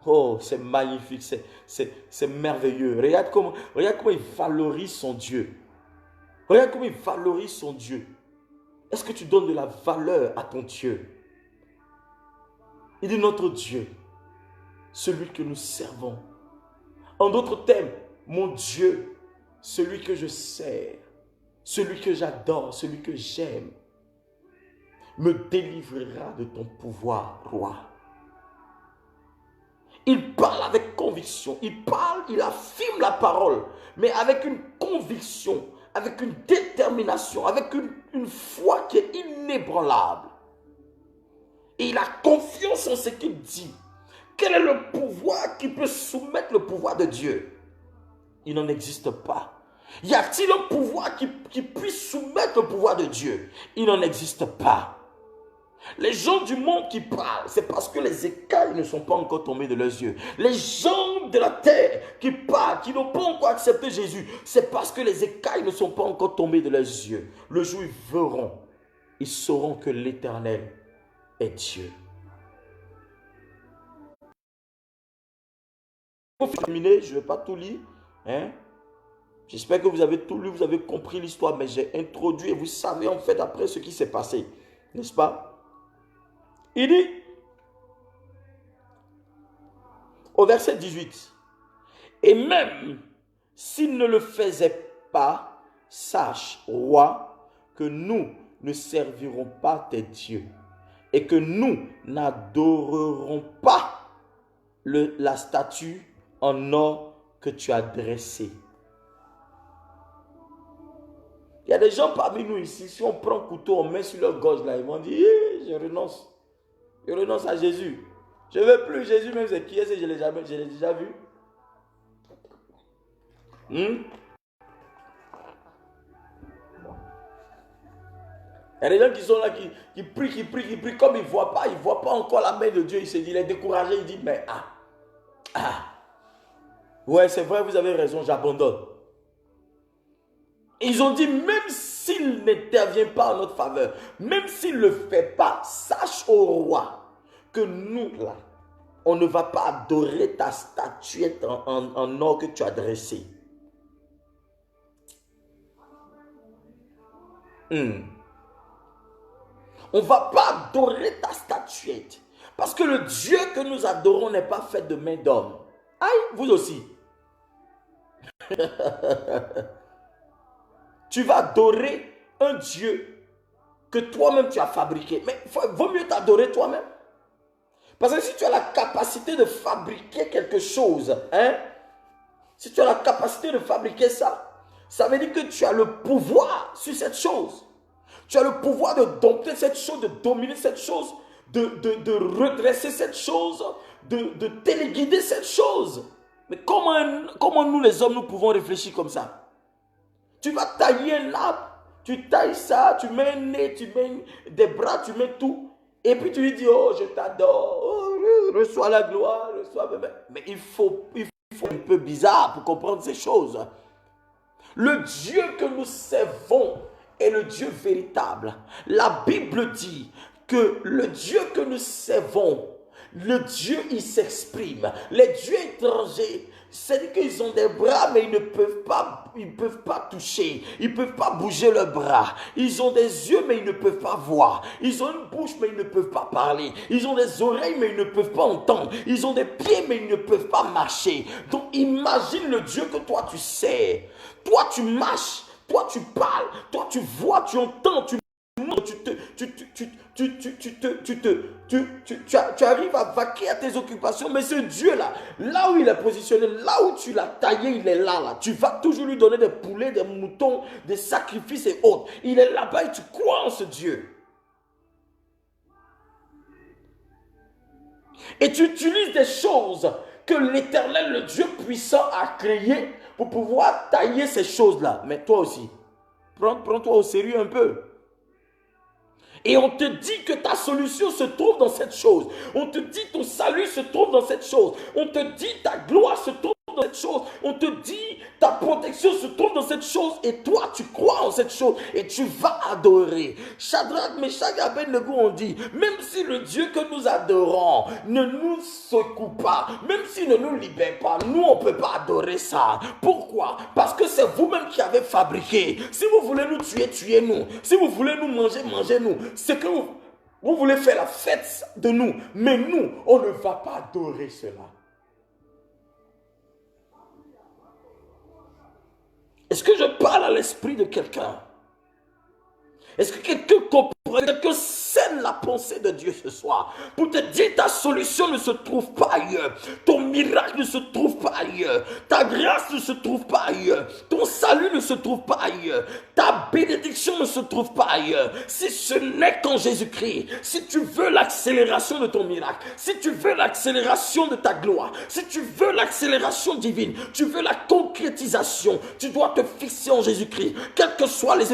Oh, c'est magnifique, c'est merveilleux. Regarde comment il valorise son Dieu. Regarde comment il valorise son Dieu. Est-ce que tu donnes de la valeur à ton Dieu? Il dit notre Dieu, celui que nous servons. En d'autres termes, mon Dieu, celui que je sers, celui que j'adore, celui que j'aime, me délivrera de ton pouvoir, roi. Il parle avec conviction, il affirme la parole, mais avec une conviction, avec une détermination, avec une foi qui est inébranlable. Et il a confiance en ce qu'il dit. Quel est le pouvoir qui peut soumettre le pouvoir de Dieu? Il n'en existe pas. Y a-t-il un pouvoir qui puisse soumettre le pouvoir de Dieu? Il n'en existe pas. Les gens du monde qui parlent, c'est parce que les écailles ne sont pas encore tombées de leurs yeux. Les gens de la terre qui parlent, qui n'ont pas encore accepté Jésus, c'est parce que les écailles ne sont pas encore tombées de leurs yeux. Le jour où ils verront, ils sauront que l'Éternel est Dieu. Pour terminer, je ne vais pas tout lire. Hein? J'espère que vous avez tout lu, vous avez compris l'histoire, mais j'ai introduit et vous savez en fait après ce qui s'est passé. N'est-ce pas? Il dit, au verset 18, et même s'il ne le faisait pas, sache, roi, que nous ne servirons pas tes dieux et que nous n'adorerons pas la statue en or que tu as dressée. Il y a des gens parmi nous ici, si on prend un couteau, on met sur leur gorge là, ils vont dire, je renonce. Je renonce à Jésus. Je ne veux plus Jésus, même c'est qui est-ce que je l'ai déjà vu. Il y a des gens qui sont là, qui prient, comme ils ne voient pas encore la main de Dieu. Il se dit, il est découragé, il dit, mais ouais, c'est vrai, vous avez raison, j'abandonne. Ils ont dit, même s'il n'intervient pas en notre faveur, même s'il ne le fait pas, sache au roi que nous, là, on ne va pas adorer ta statuette en or que tu as dressée. On ne va pas adorer ta statuette. Parce que le Dieu que nous adorons n'est pas fait de main d'homme. Aïe, vous aussi. Tu vas adorer un Dieu que toi-même tu as fabriqué. Mais il vaut mieux t'adorer toi-même. Parce que si tu as la capacité de fabriquer quelque chose, si tu as la capacité de fabriquer ça, ça veut dire que tu as le pouvoir sur cette chose. Tu as le pouvoir de dompter cette chose, de dominer cette chose, de redresser cette chose, de téléguider cette chose. Mais comment nous les hommes, nous pouvons réfléchir comme ça? Tu vas tailler un arbre, tu tailles ça, tu mets un nez, tu mets des bras, tu mets tout. Et puis tu lui dis, oh je t'adore, oh, reçois la gloire, reçois... Mais il faut un peu bizarre pour comprendre ces choses. Le Dieu que nous servons est le Dieu véritable. La Bible dit que le Dieu que nous servons, le Dieu, il s'exprime. Les dieux étrangers, c'est-à-dire qu'ils ont des bras, mais ils ne peuvent pas toucher. Ils ne peuvent pas bouger leurs bras. Ils ont des yeux, mais ils ne peuvent pas voir. Ils ont une bouche, mais ils ne peuvent pas parler. Ils ont des oreilles, mais ils ne peuvent pas entendre. Ils ont des pieds, mais ils ne peuvent pas marcher. Donc imagine le Dieu que toi tu sais. Toi tu marches, toi tu parles, toi tu vois, tu entends, tu arrives à vaquer à tes occupations, mais ce Dieu-là, là où il est positionné, là où tu l'as taillé, il est là. Tu vas toujours lui donner des poulets, des moutons, des sacrifices et autres. Il est là-bas et tu crois en ce Dieu. Et tu utilises des choses que l'Éternel, le Dieu puissant, a créées pour pouvoir tailler ces choses-là. Mais toi aussi, prends-toi au sérieux un peu. Et on te dit que ta solution se trouve dans cette chose. On te dit ton salut se trouve dans cette chose. On te dit ta gloire se trouve dans cette chose. On te dit ta protection se trouve dans cette chose. Et toi, tu crois en cette chose. Et tu vas adorer. Shadrach, Meshach et Abednego ont dit, même si le Dieu que nous adorons ne nous secoue pas, même s'il ne nous libère pas, nous, on ne peut pas adorer ça. Pourquoi? Parce que c'est vous-même qui avez fabriqué. Si vous voulez nous tuer, tuez-nous. Si vous voulez nous manger, mangez-nous. C'est que vous voulez faire la fête de nous. Mais nous, on ne va pas adorer cela. Est-ce que je parle à l'esprit de quelqu'un? Est-ce que quelqu'un comprend, quelqu'un scène la pensée de Dieu ce soir pour te dire ta solution ne se trouve pas ailleurs, ton miracle ne se trouve pas ailleurs, ta grâce ne se trouve pas ailleurs, ton salut ne se trouve pas ailleurs, ta bénédiction ne se trouve pas ailleurs, si ce n'est qu'en Jésus-Christ. Si tu veux l'accélération de ton miracle, si tu veux l'accélération de ta gloire, si tu veux l'accélération divine, tu veux la concrétisation, tu dois te fixer en Jésus-Christ, quelles que soient les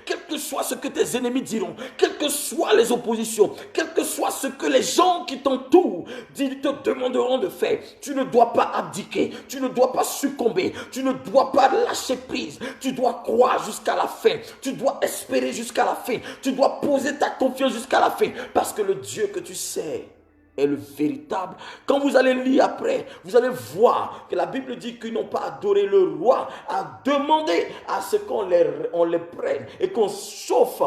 quel que soit ce que tes ennemis diront, quelles que soient les oppositions, quel que soit ce que les gens qui t'entourent te demanderont de faire, tu ne dois pas abdiquer, tu ne dois pas succomber, tu ne dois pas lâcher prise, tu dois croire jusqu'à la fin, tu dois espérer jusqu'à la fin, tu dois poser ta confiance jusqu'à la fin, parce que le Dieu que tu sais est le véritable. Quand vous allez lire après, vous allez voir que la Bible dit qu'ils n'ont pas adoré le roi, a demandé à ce qu'on les prenne et qu'on chauffe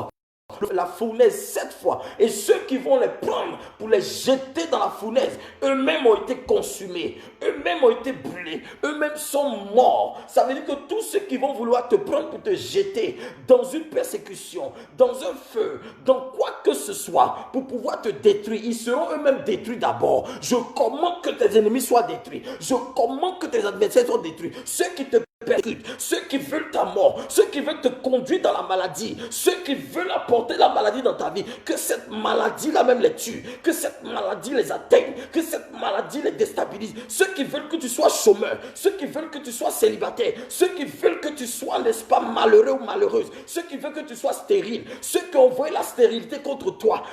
la fournaise 7 fois. Et ceux qui vont les prendre pour les jeter dans la fournaise, eux-mêmes ont été consumés, eux-mêmes ont été brûlés, eux-mêmes sont morts. Ça veut dire que tous ceux qui vont vouloir te prendre pour te jeter dans une persécution, dans un feu, dans quoi que ce soit, pour pouvoir te détruire, ils seront eux-mêmes détruits d'abord. Je commande que tes ennemis soient détruits. Je commande que tes adversaires soient détruits. Ceux qui te persécutent, ceux qui veulent ta mort, ceux qui veulent te conduire dans la maladie, ceux qui veulent apporter la maladie dans ta vie, que cette maladie-là même les tue, que cette maladie les atteigne, que cette maladie les déstabilise, ceux qui veulent que tu sois chômeur, ceux qui veulent que tu sois célibataire, ceux qui veulent que tu sois, n'est-ce pas, malheureux ou malheureuse, ceux qui veulent que tu sois stérile, ceux qui ont envoyé la stérilité contre toi,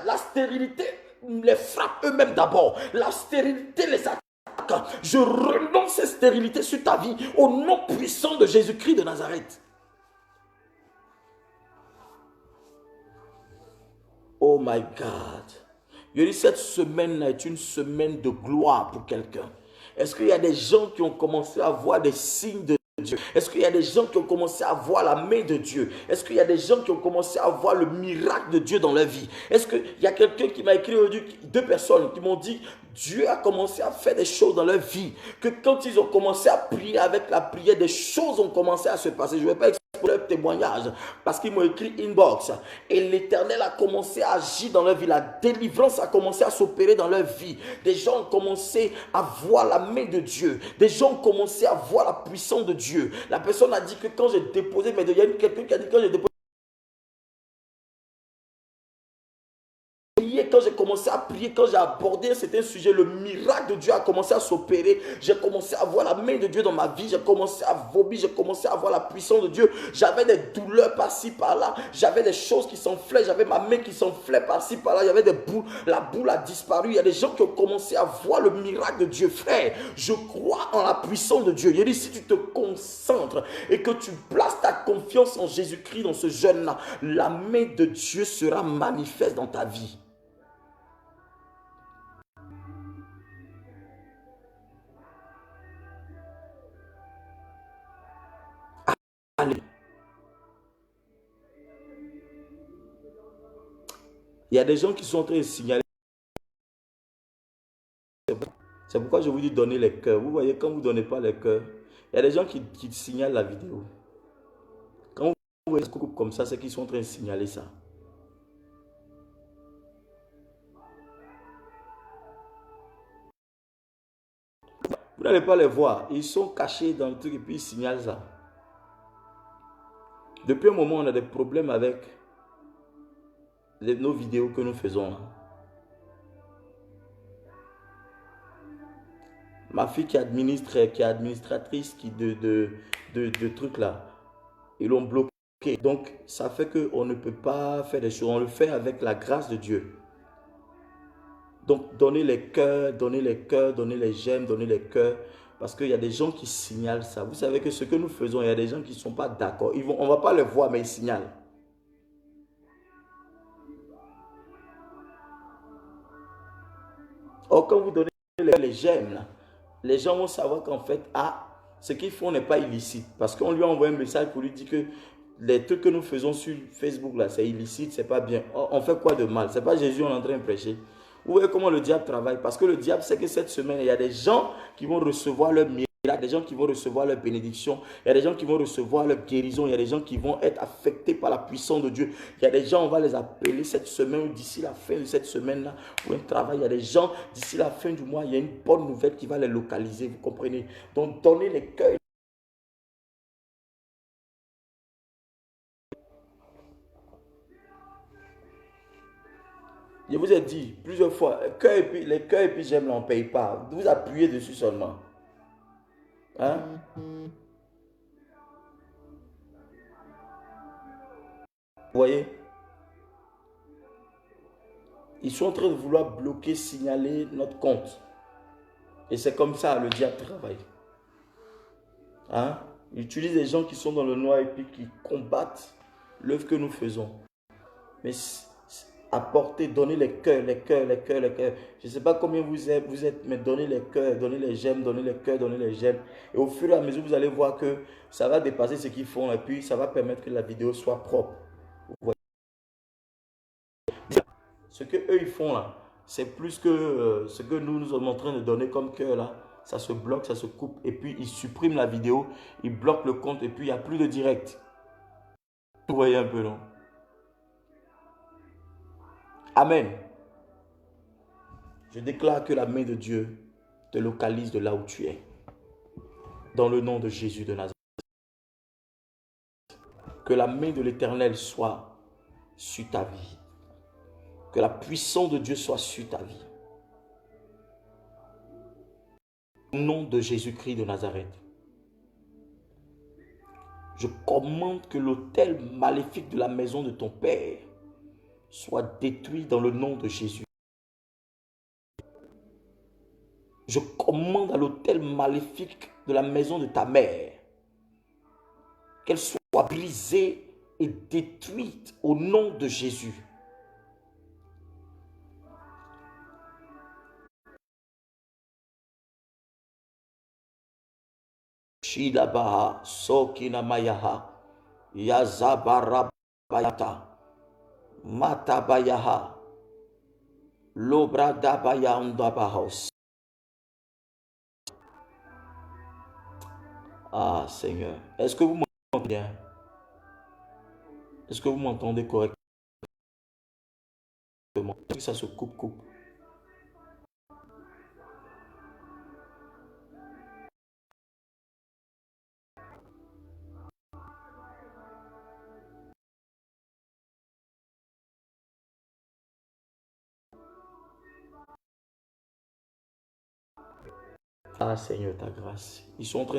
la stérilité les frappe eux-mêmes d'abord, la stérilité les attaque. Je renonce cette stérilité sur ta vie au nom puissant de Jésus-Christ de Nazareth. Oh my God. Je dis, cette semaine est une semaine de gloire pour quelqu'un. Est-ce qu'il y a des gens qui ont commencé à voir des signes de Dieu? Est-ce qu'il y a des gens qui ont commencé à voir la main de Dieu? Est-ce qu'il y a des gens qui ont commencé à voir le miracle de Dieu dans leur vie? Est-ce qu'il y a quelqu'un qui m'a écrit aujourd'hui, deux personnes qui m'ont dit, Dieu a commencé à faire des choses dans leur vie, que quand ils ont commencé à prier avec la prière, des choses ont commencé à se passer. Je ne vais pas expliquer leur témoignage parce qu'ils m'ont écrit inbox et l'Éternel a commencé à agir dans leur vie, la délivrance a commencé à s'opérer dans leur vie. Des gens ont commencé à voir la main de Dieu, des gens ont commencé à voir la puissance de Dieu. La personne a dit que quand j'ai déposé, mais il y a quelqu'un qui a dit quand j'ai déposé, quand j'ai commencé à prier, quand j'ai abordé un sujet, le miracle de Dieu a commencé à s'opérer. J'ai commencé à voir la main de Dieu dans ma vie. J'ai commencé à vomir, j'ai commencé à voir la puissance de Dieu. J'avais des douleurs par-ci, par-là. J'avais des choses qui s'enflaient. J'avais ma main qui s'enflait par-ci, par-là. J'avais des boules. La boule a disparu. Il y a des gens qui ont commencé à voir le miracle de Dieu. Frère, je crois en la puissance de Dieu. Il dit, si tu te concentres et que tu places ta confiance en Jésus-Christ dans ce jeune-là, la main de Dieu sera manifeste dans ta vie. Allez. Il y a des gens qui sont en train de signaler. C'est pourquoi je vous dis donner les cœurs. Vous voyez, quand vous ne donnez pas les cœurs, il y a des gens qui signalent la vidéo. Quand vous voyez ce groupe comme ça, c'est qu'ils sont en train de signaler ça. Vous n'allez pas les voir. Ils sont cachés dans le truc et puis ils signalent ça. Depuis un moment, on a des problèmes avec nos vidéos que nous faisons. Ma fille qui est administratrice de trucs là, ils l'ont bloqué. Donc, ça fait qu'on ne peut pas faire des choses. On le fait avec la grâce de Dieu. Donc, donnez les cœurs, donnez les cœurs, donnez les j'aime, donnez les cœurs. Parce qu'il y a des gens qui signalent ça. Vous savez que ce que nous faisons, il y a des gens qui ne sont pas d'accord. On ne va pas les voir, mais ils signalent. Or, quand vous donnez les j'aime, là, les gens vont savoir qu'en fait, ce qu'ils font n'est pas illicite. Parce qu'on lui a envoyé un message pour lui dire que les trucs que nous faisons sur Facebook, là, c'est illicite, c'est pas bien. Or, on fait quoi de mal? C'est pas Jésus, on est en train de prêcher. Vous voyez comment le diable travaille? Parce que le diable sait que cette semaine, il y a des gens qui vont recevoir leur miracle, des gens qui vont recevoir leur bénédiction, il y a des gens qui vont recevoir leur guérison, il y a des gens qui vont être affectés par la puissance de Dieu. Il y a des gens, on va les appeler cette semaine ou d'ici la fin de cette semaine-là pour un travail. Il y a des gens, d'ici la fin du mois, il y a une bonne nouvelle qui va les localiser, vous comprenez? Donc, donnez les cœurs. Je vous ai dit plusieurs fois, les cœurs et puis j'aime, on ne paye pas. Vous appuyez dessus seulement. Hein? Vous voyez? Ils sont en train de vouloir bloquer, signaler notre compte. Et c'est comme ça le diable travaille. Hein? Il utilise des gens qui sont dans le noir et puis qui combattent l'œuvre que nous faisons. Mais apportez, donnez les cœurs, les cœurs, les cœurs, les cœurs. Je ne sais pas combien vous êtes, mais donnez les cœurs, donnez les j'aime, donnez les cœurs, donnez les j'aime. Et au fur et à mesure, vous allez voir que ça va dépasser ce qu'ils font et puis ça va permettre que la vidéo soit propre. Vous voyez? Ce que eux ils font là, c'est plus que ce que nous sommes en train de donner comme cœur là. Ça se bloque, ça se coupe et puis ils suppriment la vidéo, ils bloquent le compte et puis il n'y a plus de direct. Vous voyez un peu, non? Amen. Je déclare que la main de Dieu te localise de là où tu es. Dans le nom de Jésus de Nazareth. Que la main de l'Éternel soit sur ta vie. Que la puissance de Dieu soit sur ta vie. Au nom de Jésus-Christ de Nazareth. Je commande que l'autel maléfique de la maison de ton Père soit détruit dans le nom de Jésus. Je commande à l'autel maléfique de la maison de ta mère qu'elle soit brisée et détruite au nom de Jésus. Shilabaha, Sokina Mayaha, Yazabarabayata, Matabayaha, Lobradabayandabahos. Ah Seigneur, est-ce que vous m'entendez bien? Est-ce que vous m'entendez correctement? Ça se coupe. Ah Seigneur, ta grâce. Ils sont en train